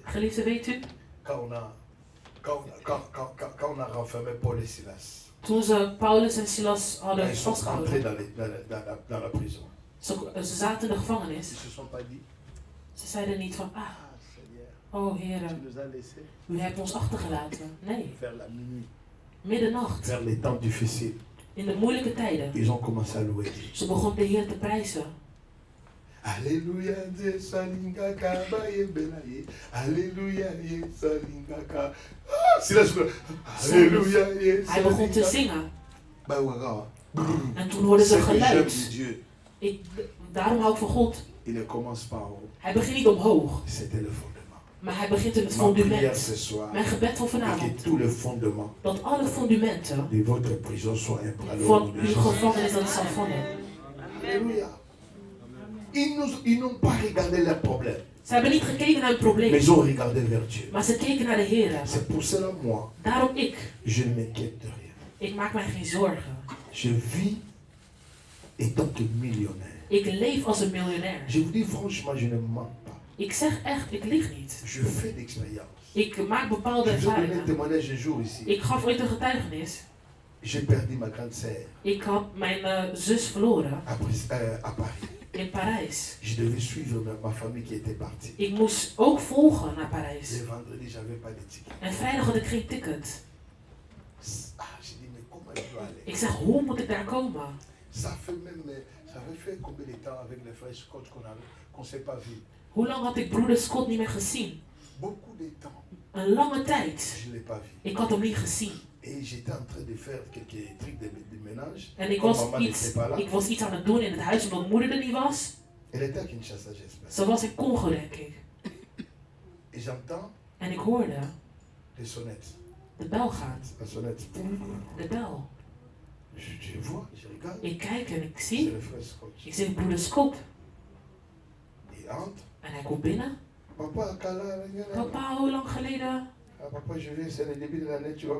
Geliefde, weet u? Toen ze Paulus en Silas hadden vastgehouden. Ze zaten in de gevangenis. Ze zeiden niet van, oh Heer, u hebt ons achtergelaten. Nee. Middernacht. In de moeilijke tijden. Ze begonnen de Heer te prijzen. Alleluia, Salingaka, Alleluia, Salingaka. Alleluia, hij begon te zingen. En toen hoorden ze geluid. Daarom hou ik van God. Hij begint niet omhoog. Maar hij begint in het fundament. Mijn gebed van vanavond. Dat alle fundamenten van uw gevangenis dat zal vallen. Alleluia. Ils n'ont pas regardé leurs problèmes. Ze hebben niet gekeken naar hun probleem. Mais ils ont regardé vers Dieu. Maar ze keken naar de Heer. C'est pour cela moi. Daarom ik. Je ne m'inquiète de rien. Ik maak mij geen zorgen. Je vis étant un millionnaire. Ik leef als een miljonair. Je vous dis franchement, je ne mens pas. Ik zeg echt, ik lieg niet. Je fais d'expérience. Ik maak bepaalde ervaringen. Ik gaf ooit een getuigenis. J'ai perdu ma grande sœur. Ik had mijn zus verloren. À Paris. In Parijs. Je devais suivre ma famille qui était partie. Ik moest ook volgen naar Parijs. Le vendredi, j'avais pas de ticket. En vrijdag had ik geen ticket. Je dis mais comment je dois aller? Ik zeg, hoe moet ik daar komen? Ça avait fait combien de temps avec les frères Scott qu'on s'est pas vu? Hoe lang had ik broeder Scott niet meer gezien? Beaucoup de temps. Een lange tijd. Je l'ai pas vu. Ik had hem niet gezien. Et j'étais en train de faire quelques trucs de ménage. En ik was iets aan het doen in het huis omdat moeder er niet was. Elle était à Kinshasa, j'espère. Ze was in Congo, denk ik. Et j'entends. En ik hoorde. De sonnette. De bel gaat. La sonnette. De bel. Je vois, je regarde. Ik kijk en ik zie. C'est le frère Scott. Ik zie broeder Scott. Il entre. En hij komt binnen. Papa, hoe lang geleden? Papa, je viens, c'est le début de l'année, tu vas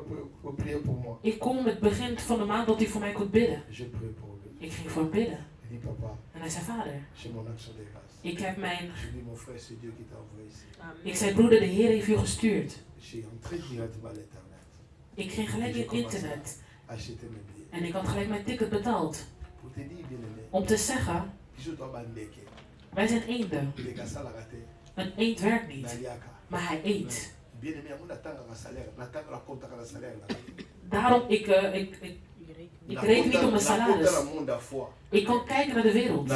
prier pour moi. Ik kom het begin van de maand dat hij voor mij kon bidden. Je prie pour lui. Ik ging voor hem bidden. Il dit papa. En hij zei vader. J'ai mon action de grâce. Ik heb mijn. Je dis mon frère, c'est Dieu qui t'a envoyé ici. Ik zei broeder, de Heer heeft u gestuurd. J'ai entré directement à l'internet. Ik ging gelijk in internet. Acheter mes billets. En ik had gelijk mijn ticket betaald. Pour te dire bien aimé. Om te zeggen. Wij zijn eenden. Een eend werkt niet. Maar hij eet. Daarom, ik reken niet op mijn salaris. Ik kan kijken naar de wereld.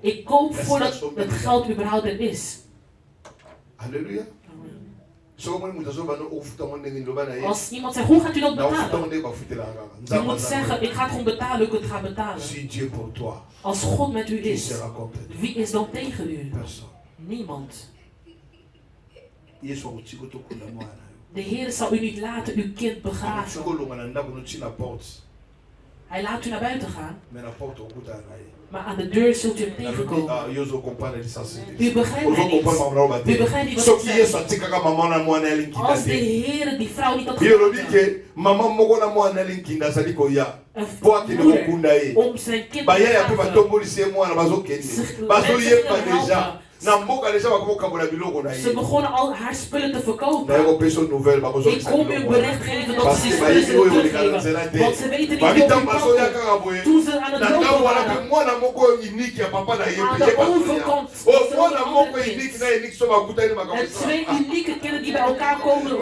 Ik koop voordat het geld überhaupt er is. Halleluja. Als iemand zegt, hoe gaat u dat betalen? Je moet zeggen, ik ga het gewoon betalen, ik het ga betalen. Als God met u is, wie is dan tegen u? Niemand. De Heer zal u niet laten uw kind begraven. Hij laat u naar buiten gaan. Maar aan de deur zult u hem tegenkomen. U begrijpt mij niet. U begrijpt niet wat ik zeg. Als de Heer die vrouw niet had gelaten. Om zijn kind te begraven. Ze begonnen al haar spullen te verkopen. Ik kom u bericht geven dat ze die spullen zullen teruggeven. Want ze weten niet hoe het kan. Toen ze aan het lopen waren. Aan de overkant. En twee unieke kinderen die bij elkaar komen.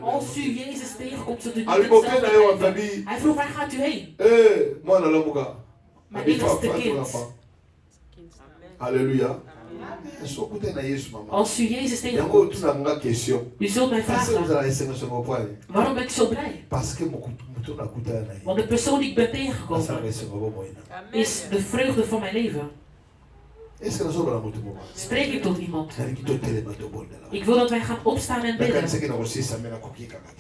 Als u Jezus tegenkomt, zult u niet hetzelfde blijven. Hij vroeg, waar gaat u heen? Mijn eerste kind. Alléluia. Als u Jezus tegenkomt, u zult mij vragen, waarom ben ik zo blij? Want de persoon die ik ben tegengekomen is de vreugde van mijn leven. Spreek ik tot iemand? Ik wil dat wij gaan opstaan en bidden.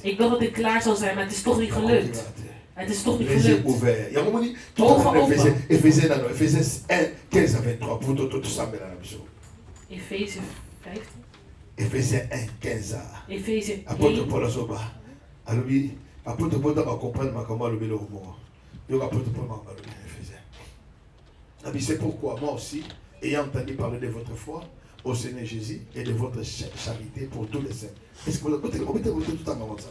Ik dacht dat ik klaar zou zijn, maar het is toch niet gelukt. Het is toch niet gelukt. Ogen open. Ephésiens 1, 15 à 23. Efeze 15. Ephésiens 1, 15 à. Efeze 1. Apôtre Paul Azoba. Alobi, apôtre Paul va comprendre ma comment le mot. Donc apôtre Paul m'a parlé Ephésiens. C'est pourquoi moi aussi, ayant entendu parler de votre foi au Seigneur Jésus et de votre charité pour tous les saints. Est-ce que vous avez tout à moment ça?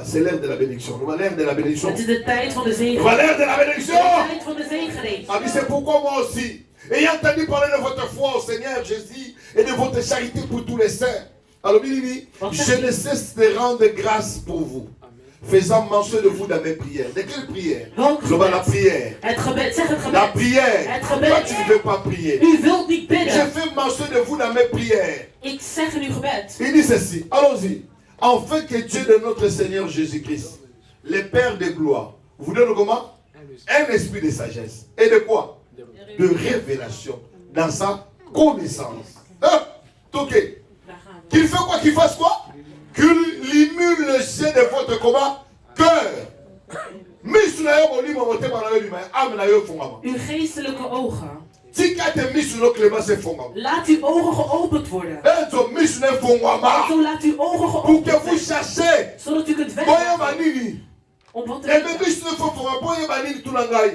C'est l'heure de la bénédiction. L'heure de la bénédiction. Het is de tijd van de zegen. L'heure de la bénédiction. De tijd van de zegen. C'est pourquoi moi aussi, ayant entendu parler de votre foi au Seigneur Jésus et de votre charité pour tous les saints, alors je ne cesse de rendre grâce pour vous, faisant mention de vous dans mes prières. De quelle prière? La prière. La prière. Toi, tu ne veux pas prier. Je fais mention de vous dans mes prières. Ik zeg in uw gebed. Il dit ceci. Allons-y. Afin que Dieu de notre Seigneur Jésus-Christ, le Père de gloire, vous donne comment? Un esprit de sagesse. Et de quoi? De révélation dans sa connaissance. Ok. Qu'il fait quoi? Qu'il fasse quoi? Qu'il limule le ciel de votre comment? Cœur. Uw geestelijke ogen. Laat uw ogen geopend worden. Zo laat uw ogen geopend worden. Zodat u kunt weggaan. Om wat te weten.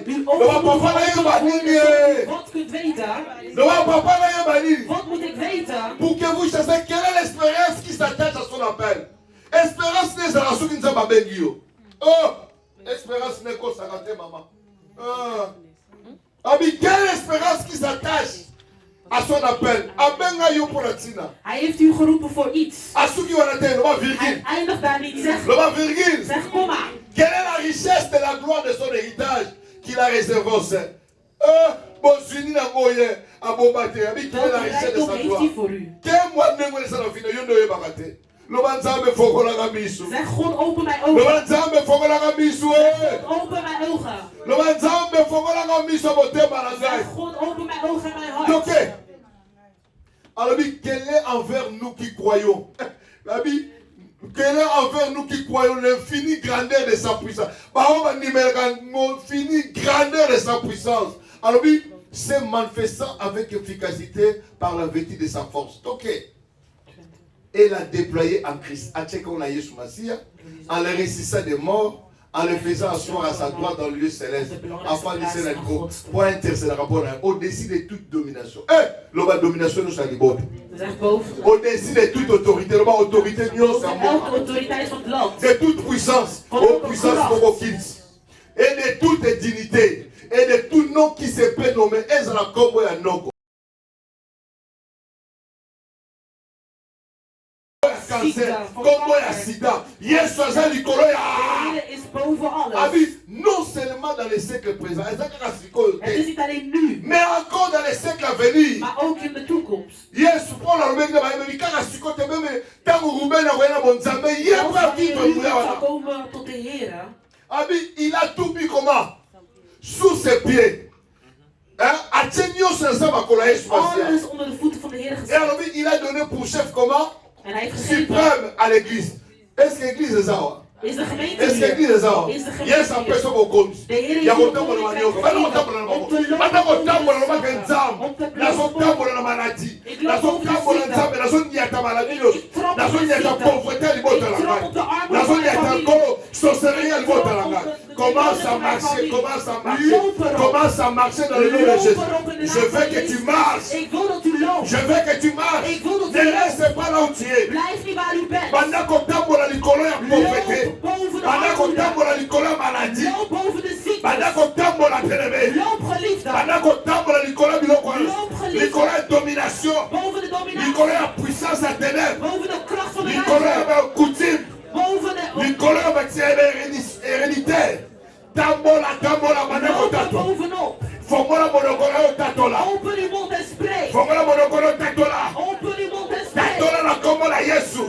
Uw ogen moeten wat kunt weten. Wat moet ik weten? Pour que vous sachiez quelle est l'espérance qui s'attache à son appel. Espérance n'est pas ce qui nous a babengio. Oh, espérance n'est qu'au sarate maman. Abi, quelle espérance qui s'attache à son appel. Abenga yo pour la tina. Hij heeft u geroepen voor iets. Asuki wanate, le virgule. Hij eindigt daar niet. Zeg, le virgule. Zeg, kom maar. Quelle est la richesse de la gloire de son héritage qu'il a réservé au sein? Bon, suni na ngoye, abobate. Abi, quelle est la richesse de sa gloire? Quel mois de ngone sa la fina yondo ye bakate. Zeg God, open mijn ogen. Open mijn ogen. Zeg God, open mijn ogen en mijn hart. Ok. Alors, quel est envers nous qui croyons? Quel est envers nous qui croyons l'infinie grandeur de sa puissance? L'infinie grandeur de sa puissance. Alors, c'est manifestant avec efficacité par la vertu de sa force. Ok. Et l'a déployé en Christ. En le ressuscitant des morts, en le faisant asseoir à sa droite dans le lieu céleste, afin de se mettre pour intercéder au-dessus de toute domination. La domination nous s'arrive. Au-dessus de toute autorité, autorité de toute puissance, et de toute dignité, et de tout nom qui se peut nommer. Comme la sida, non seulement dans les siècles présents, mais encore dans les siècles à venir. Il a tout mis comment? Sous ses pieds. Et alors il a donné pour chef comment? Suprême à l'église. Est-ce que l'église est ça? Est-ce que l'église est ça? Yes, en personne au compte. Il y a autant de manières. La zone de la maladie. La zone de la maladie. La zone de la pauvreté. Commence à marcher, commence à marcher. Commence à marcher dans le nom de Jésus. Je veux que tu marches. Je veux que tu marches. Ne reste pas là où tu es. Pendant qu'on tambola l'icolo ya pauvreté. Pendant qu'on tambola l'icolo ya maladie. Pendant qu'on tambola télévé. Pendant qu'on tambola l'icolo ya biloko. L'icolo ya domination. L'icolo ya puissance à ténèbres. L'icolo ya coutume. L'icolo ya héréditaire. Tambola, tambola, pendant qu'on tambola. Fongola monokolo tatola. Fongola monokolo tatola. Tatola la kombo la Yesu.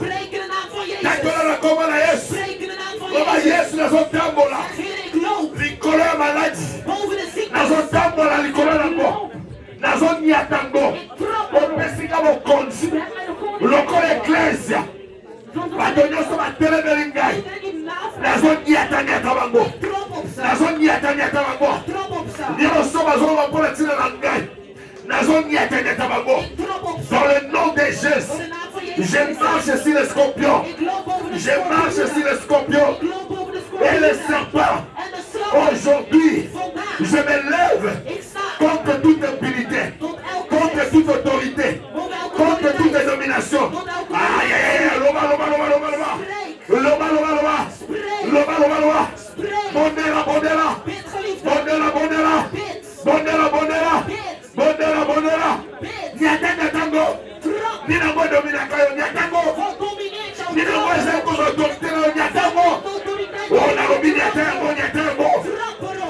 Tatola la kombo la Yesu. Baba Yesu na zotambola. Likolo ya maladie. Na zotambola likolo na bo. Na zonyatango. Opesika bokonzi. Lokolo eklesia. Bato nyonso batelemeli ngai. Na zonyatanyata bango. Na zonyatanyata bango. Dans le nom de Jésus, je marche sur les scorpions. Je marche sur les scorpions et les serpents. Aujourd'hui, je me lève contre toute impunité, contre toute autorité, contre toute domination. Aïe, aïe, aïe, loba, loba, loba, loba, loba. Loba, loba, loba. Loba, loba, loba. Bondela, bondela. Bondela, bondela. Bondela, bondela. Bondela, bondela. Nyatanga tango. Nina mo domina kayo nyatango. Nina mo zeko autorité na nyatango. On a remis nyatango.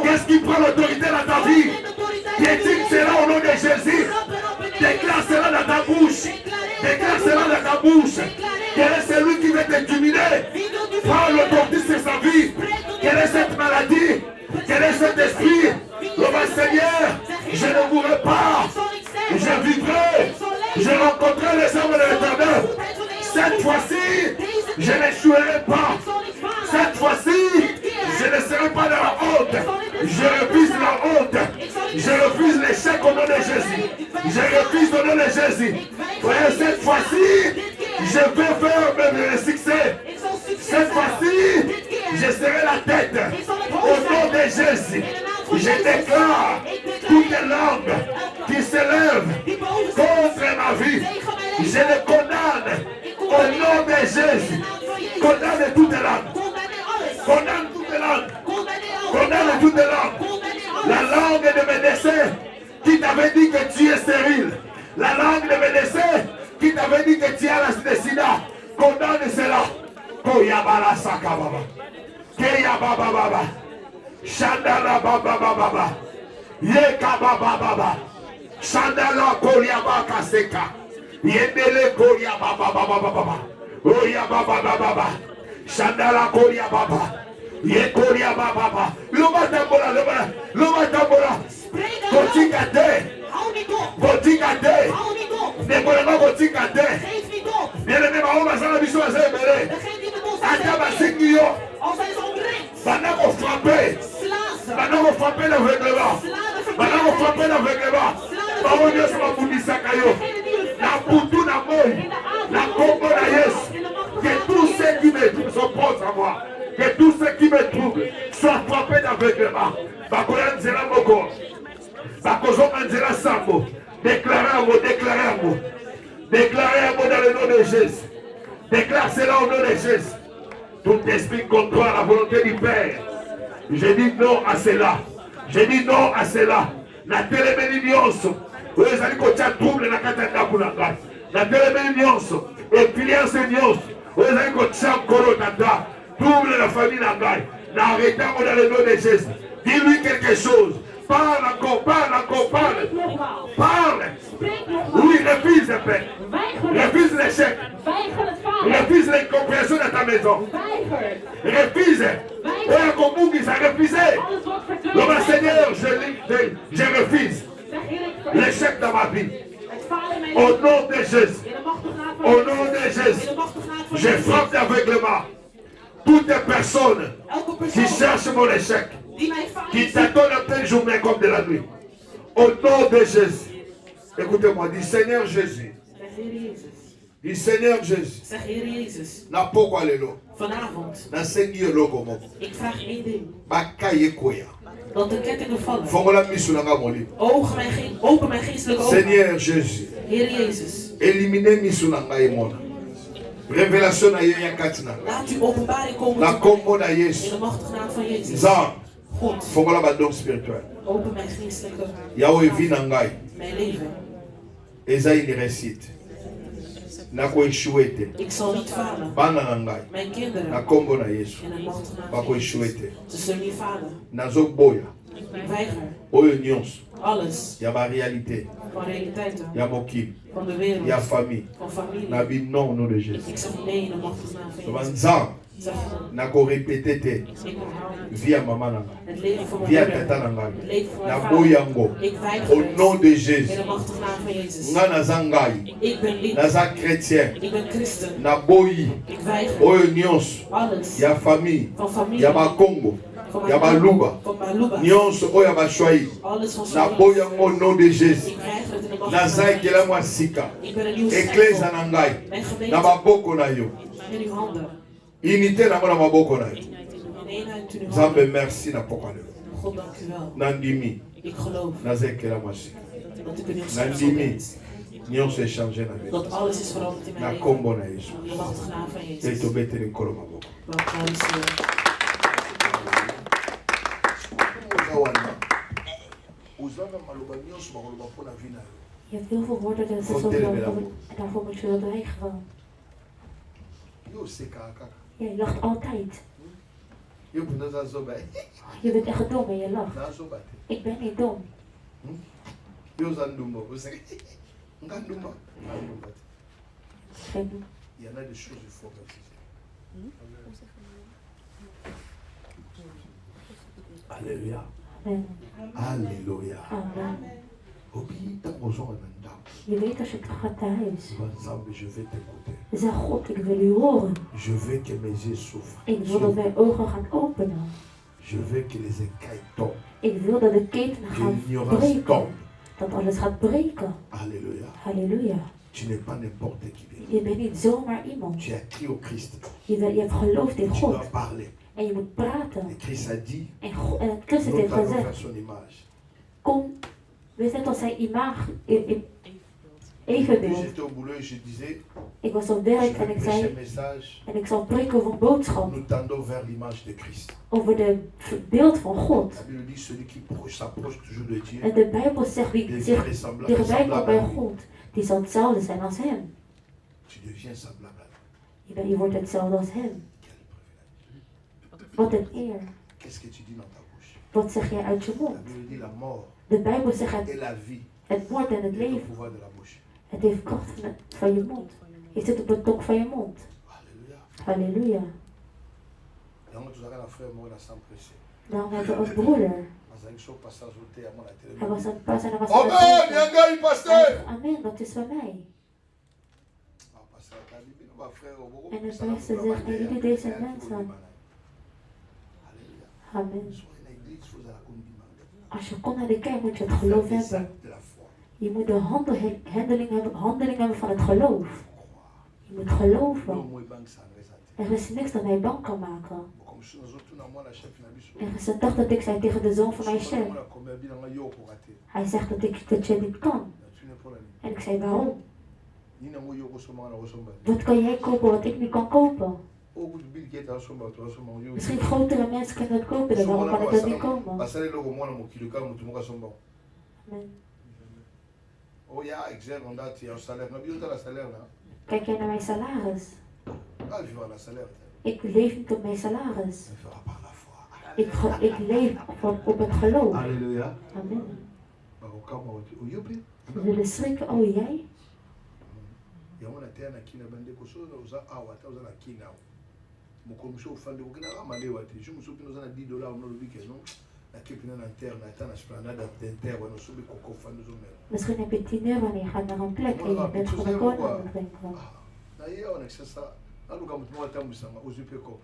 Qu'est-ce qui prend l'autorité dans ta vie? Piétine cela au nom de Jésus. Déclare cela dans ta bouche. Déclare cela dans ta bouche. Quel est celui qui veut t'intimider? Prends l'autorité sur sa vie. Quelle est cette maladie? Quel est cet esprit? Oh mon Seigneur, je ne mourrai pas. Je vivrai. Je rencontrerai les hommes de l'Éternel. Cette fois-ci, je n'échouerai pas. Cette fois-ci, je ne serai pas dans la honte. Je refuse la honte. Je refuse l'échec au nom de Jésus. Je refuse au nom de Jésus. Ouais, cette fois-ci, je vais faire même le succès. Cette fois-ci, je serai la tête. Au nom de Jésus, je déclare toutes les langues qui s'élèvent contre ma vie. Je les condamne au nom de Jésus. Condamne toutes les langues. Condamne toutes les langues. Condamne toutes les langues. La langue de médecin qui t'avait dit que tu es stérile. La langue de médecin qui t'avait dit que tu as le sida. Condamne cela. Koyabala sakababa. Keyababa baba. Chandala baba baba. Yekababa baba. Chandala koyaba kaseka. Yendele koyababa baba baba. Oyababa baba. Chandala koyababa. Yekoyaba baba. Loma tambola. Loma tambola. Kotingate. Kotingate. Nebolema kotingate. Bien-aimé, on va s'en abisso à Zébélé. Adama Singio. Pendant qu'on frappait. Pendant qu'on frappait l'aveuglement. Pendant qu'on frappait l'aveuglement. Parole Dieu sur la boudissa kayo. La poutou na moy. La combo na yes. Que tous ceux qui me s'opposent à moi. Que tous ceux qui me troublent soient frappés d'aveuglement. Bakoyan Zela Moko. Bakozo Anzela Sambo. Déclarez un mot. Déclarez un mot dans le nom de Jésus. Déclare cela au nom de Jésus. Tout esprit contre la volonté du Père. Je dis non à cela. Je dis non à cela. La téléménie nyonso. Vous allez kocha trouble na katanga kunanga. La téléménie nyonso. Et filiance nyonso. Vous allez kocha koro tata. Trouble la famille nangai. N'arrêtez-moi dans le nom de Jésus. Dis-lui quelque chose. Parle encore. Parle. Oui, refuse le paix. Refuse l'échec. Refuse l'incompréhension de ta maison. Refuse. Et comme vous, ça refusé. Le Seigneur, je refuse l'échec dans ma vie. Au nom de Jésus. Au nom de Jésus. Je frappe l'aveuglement. Toutes les personnes qui cherchent mon échec, qui t'attendent en pleine journée comme de la nuit. Au nom de Jésus. Écoutez-moi, dis Seigneur Jésus, Dis Seigneur Jésus. Zeg Heer Jezus. Na poko lelo. Vanavond. Na sengi loko moko. Ik vraag één ding. Bakaye koya. Dat de kettingen vallen. Fongola misulanga moli. Open mijn geestelijke ogen. Seigneur Jésus. Heer Jezus. Elimine misulanga imona. Révélation na ye katina. Laat uw openbaring komen. Na kombo na Yesu. In de machtige naam van Jezus. Zan. God. Fongola ba don spirituel. Open mijn geestelijke. Yawe vina ngai. Mijn leven. Eza une réussite. Nako échoué. Ik zal niet falen. Bana na ngai. Mijn kinderen. Na kombo na Yesu. In de machtige naam. Bako échoué. Ze zullen niet falen. Nazo boya. Ik weiger. Oyo nyonso. Alles. Ya ba réalité. Van realiteiten. Ya moki. Van de wereld. Ya famille. Van familie. Na bi non au nom de Jésus. Ik zeg nee in de machtige naam van Jezus. Banzan. Zeg Nako répéter te. ik herhaal. Via mama nanga. Het leven van mijn Via moeder. tata nanga. Het leven van mijn Na vader. boyango. Ik weiger Au het. nom de In Jésus. de machtige naam van Jezus. Nga naza ngai. Ik ben ik. Naza chrétien. Ik ben christen. Na boyi. Ik weiger Oyo nyonso. alles. Ya famille. Van familie. Ya ba Congo. Van Ya mijn ba Luba. Van mijn Luba. Nyonso oyo ya ba shwai. Alles van Na Shalom. boyango au nom de Jésus. Ik weiger het in de machtige Naza naam. ekela mwa sika. Ik ben een nieuw Eklesa stempel. na ngai. Mijn Na gemeente maboko na yo. in uw handen. Unité nango na maboko na yo. In eenheid in uw Nzambe handen. merci na pokwa lelo. God dank u wel. Nandimi. Ik geloof Naza ekela mwa sika. dat ik een nieuw Nandimi. stempel bent. Nyonso echange na yo. Dat alles is veranderd in Na mijn leven. kombo na Yesu. In de machtige naam van Te Jezus. tobeteli nkolo maboko. Welke alles weer. Oza wana. Oza na maloba nyonso bakoloba mpona vi na yo. Je hebt heel veel woorden dat ze zoveel hebben. En daarvoor moet je dat weigeren. Yo osekaka kaka. Jij lacht altijd. Yo mpena oza zoba. Je bent echt dom en je lacht. Nazoba te. Ik ben niet dom. Yo oza ndumba. Oseka. Nga ndumba. Nga ndumba te. Geen- Il y en a des choses qu'il faut baptiser. Alléluia. Amen. Alléluia. Amen. Obi tangozo na ndako. Je weet als je terug gaat naar huis. Nzambe, je vais t'écouter. Zeg God, ik wil u horen. Je veux que mes yeux s'ouvrent. Ik wil dat mijn ogen gaan openen. Je veux que les écailles tombent. Ik wil dat de ketenen Que gaan l'ignorance breken. tombe. Dat alles gaat breken. Alléluia. Halleluja. Tu n'es pas n'importe qui. Je bent niet zomaar iemand. Tu as crié au Christ. Je hebt geloofd in Tu God. dois parler. En je moet praten. Et Christ a dit, En Christus nous heeft allons faire gezegd, son image. kom, we zijn tot zijn image, Et evenbeeld. j'étais au boulot et je disais, Ik was op je werk vais en ik prêcher un zei, message. en ik zal preken over een boodschap. Nous tendons vers l'image de Christ. Over de beeld van God. La Bible dit celui qui s'approche toujours de Dieu En de Bijbel zegt wie devient zich ressemblable dichtbij komt bij à lui. God, die zal hetzelfde zijn als hem. Tu deviens semblable à lui. Je wordt hetzelfde als hem. Quel privilège. Wat een eer. Qu'est-ce que tu dis dans ta bouche? Wat zeg jij uit je La mond? Bible dit la mort De Bijbel zegt et la vie het moord en het est au leven. pouvoir de la bouche. Het heeft kracht van je mond. Je zit op de tok van je mond. Alléluia. Halleluja. Et on a un frère mort à s'empresser. Dan hebben we een broeder. Dans un show passage au thé à moi la télé. Hij was een pas en hij was Amen, Yanga, pasteur. Amen, dat is van mij. Ah, pasteur, t'as dit, non, frère, au bout. En de pastor zegt, en jullie deze mensen. Alléluia. Amen. Sois une église, faut la condimenter. Als je komt naar de kerk moet je het geloof Faire des hebben. actes de la foi. Je moet de handeling hebben van het geloof. Je moet geloven. Non, moi, banque, ça ne reste Er is niks dat mij bang kan maken. comme je suis dans autre à moi la chef na biso. Er is een dag dat ik zei tegen de zoon van mijn chef. Moi, combien bien nga yo ko raté. Hij zegt dat je niet kan. Tu n'es pas là. En ik zei waarom? Ni na mo yo ko soma na ko soma. Wat kan jij kopen wat ik niet kan kopen? O good bill get out soma to soma yo. Misschien grotere mensen kunnen het kopen, dan waarom kan ik dat niet komen? Passer le mo na mo kilo ka mo tumoka soma. Amen. Oh ja, ik zeg omdat je salaire, maar wie la salaire là? Kijk jij naar mijn salaris? Ah, je vois la salaire. Ik leef niet op mijn salaris. Ça fera par la foi. Ik leef op het geloof. Alléluia. Amen. Ba ko kama wote. O yope. Ze zullen schrikken, oh jij? Ya mona tena kina bande ko so za awa ta za na kina. Mo ko msho fande ko kina amale wate. Je msho pino za na $10 no lobike no. Na kipina na interne na ta na esplanade d'interne no so be ko ko fande zo mero. Misschien heb je 10 euro en je gaat naar een plek en je bent gewoon een koning aan het drinken. Na ye on accessa aluka mutu wa tambusanga ozupe ko.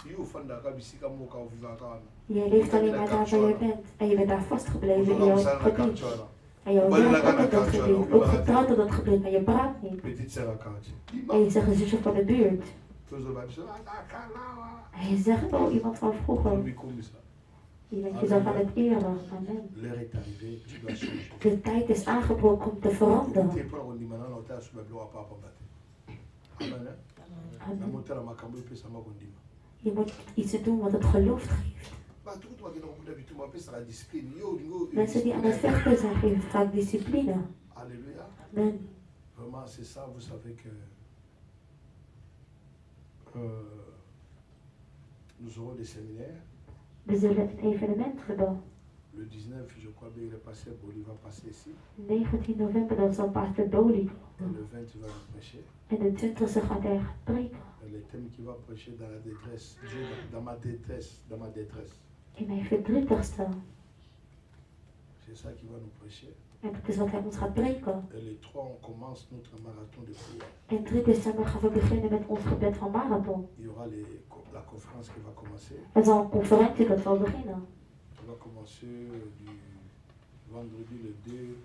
Yo fanda ka bisika mo ka viva ka. Je leeft alleen maar daar waar je bent en je bent daar vastgebleven in jouw gebied. En jouw werk ook op dat gebied. Ook getrouwd op dat gebied, maar je praat niet. Petite sœur à quartier. En je zegt een zusje van de buurt. En je zegt, oh, iemand van vroeger. Je bent jezelf aan het eren. Amen. De tijd is aangebroken om te veranderen. Amen. Je moet iets doen wat het geloof geeft. Mensen die aan het vechten zijn, geven vaak discipline. Alléluia. Amen. Vraiment, c'est ça, vous savez que nous aurons des séminaires. We zullen een evenement hebben. Le 19, je crois bien, le pasteur Boli va passer ici. 19 november, dan zal pastor Boli. Et le 20, il va prêcher. En de 20e gaat hij preken. Et le thème qu'il va prêcher dans la détresse, Dieu dans ma détresse, dans ma détresse. In mijn verdrietigste. C'est ça qu'il va nous prêcher. En dat is wat hij ons gaat preken. Et le 3, on commence notre marathon de prière. En 3 december gaan we beginnen met ons gebed van marathon. Il y aura la conférence qui va commencer. Er zal een conferentie dat zal beginnen. On va commencer du vendredi le 2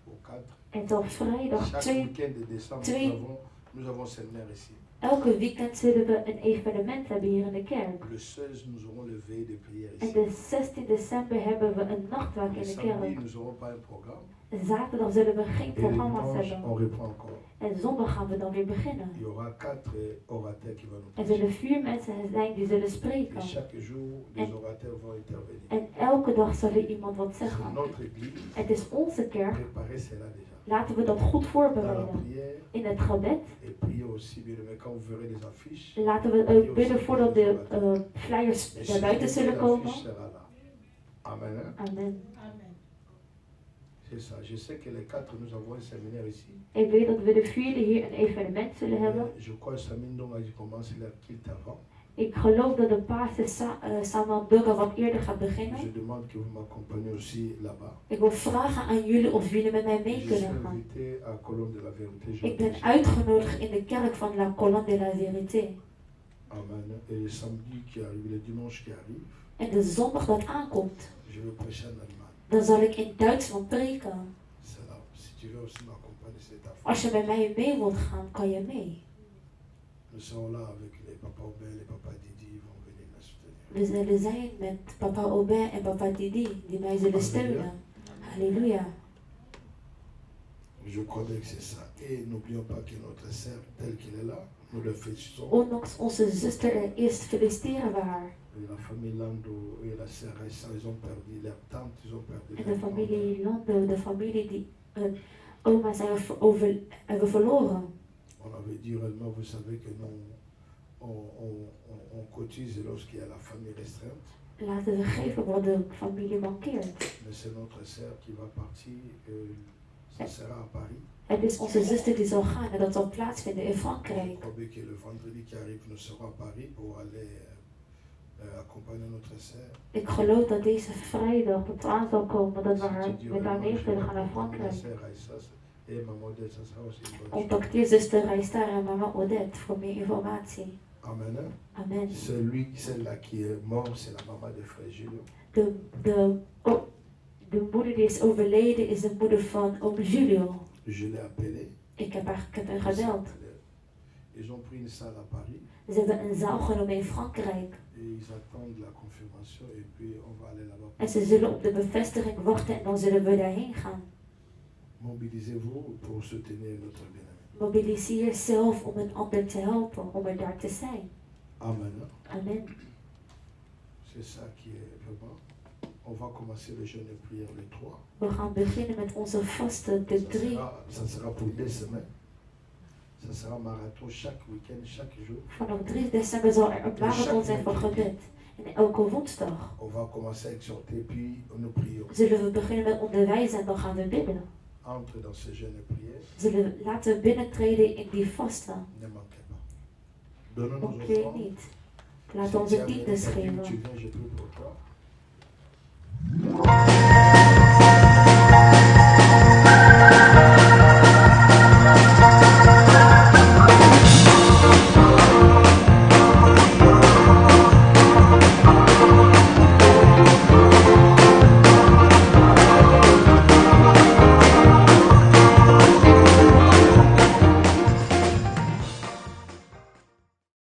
au 4. En tot vrijdag Chaque 2. week-end de décembre, nous avons séminaire ici. Elke weekend zullen we een evenement hebben hier in de kerk. Le 16, nous aurons le veille de prière En ici. de 16 december hebben we een nachtwaak in Le de samedi, kerk. nous n'aurons pas un programme. Zaterdag zullen we geen Et le programma's dimanche, hebben. on reprend encore. En zondag gaan we dan weer beginnen. Il y aura 4 orateurs qui vont nous Er prêcher. zullen 4 mensen zijn die zullen Et spreken. chaque jour, les orateurs vont intervenir. En elke dag zal er iemand wat C'est zeggen. notre église. Het is onze kerk. Préparez cela déjà. Laten we dat goed Dans la voorbereiden. prière, In het gebed. et priez aussi, bien aimé, quand vous verrez les affiches. Laten we bidden voordat de flyers Et naar buiten zullen komen. l'affiche sera là. Amen. Hein? Amen. C'est ça. Je sais que les 4, nous avons un séminaire ici. Ik weet dat we de 4e hier een evenement zullen hebben. Je crois que Samin Donga, il commence leur kilt avant. Ik geloof dat de pastor Samuel Dugga wat eerder gaat beginnen. Je demande que vous m'accompagnez aussi là-bas. Ik wil vragen aan jullie of jullie met mij mee Je suis kunnen gaan. invité à Colonne de la Vérité. Ik ben uitgenodigd in de kerk van La Colonne de la Vérité. Amen. Et le samedi qui arrive, le dimanche qui arrive, En de zondag dat aankomt, je vais prêcher en Allemagne. dan zal ik in Duitsland preken. C'est là. Si tu veux aussi m'accompagner, c'est ta Als je met mij mee wilt gaan, kan je mee. Nous sommes là avec les papa Aubin, les papa Didi, ils vont venir me soutenir. We zullen zijn met papa Aubin en papa Didi, die mij zullen steunen. Halleluja. Je crois bien que c'est ça. Et n'oublions pas que notre sœur, telle qu'elle est là, nous le félicitons. Ondanks onze zuster er is, feliciteren we haar. Et la famille Lando et la sœur Aïssa, ils ont perdu leur tante, ils ont perdu En de leur familie Lando, de familie die oma zijn hebben verloren. On avait dit réellement, vous savez que nous, on cotise lorsqu'il y a la famille restreinte. Laten we geven wat de familie mankeert. Mais c'est notre sœur qui va partir, ça sera à Paris. Het is onze zuster die zal gaan en dat zal plaatsvinden in Je Frankrijk. crois bien que le vendredi qui arrive, nous serons à Paris pour aller accompagner notre sœur. Ik geloof dat deze vrijdag het aan zal komen dat we haar met haar mee zullen gaan naar Frankrijk. Et maman Odette, ça sera aussi une bonne chose. Contacteer zuster Rijstar en mama Odette voor meer informatie. Amen. Hein? Amen. Celle-là qui est morte, c'est la maman de frère Julio. De moeder die is overleden is de moeder van oom Julio. Je l'ai appelé. Ik heb haar gebeld. Ils ont pris une salle à Paris. Ze hebben een zaal genomen in Frankrijk. Et ils attendent la confirmation et puis on va aller là-bas. En ze zullen op de bevestiging wachten en dan zullen we daarheen gaan. Mobilisez-vous pour soutenir notre bien-aimé. Mobiliseer zelf om een ander te helpen, om er daar te zijn. Amen. Amen. C'est ça qui est vraiment. On va commencer le jeûne et prière le 3. We gaan beginnen met onze vasten de 3. Ça sera pour 2 semaines. Ça sera marathon chaque week-end, chaque jour. Vanaf 3 december zal er een marathon zijn van gebed. En elke woensdag On va commencer à exhorter puis nous prions. zullen we beginnen met onderwijzen en dan gaan we bidden. Entre dans ce jeûne et prière. Laten we binnentreden in die vasten. Ne manquez pas. Donnons nos Mankeer offrandes. niet. Laten we onze tiendes Tu geven. viens, je prie pour toi.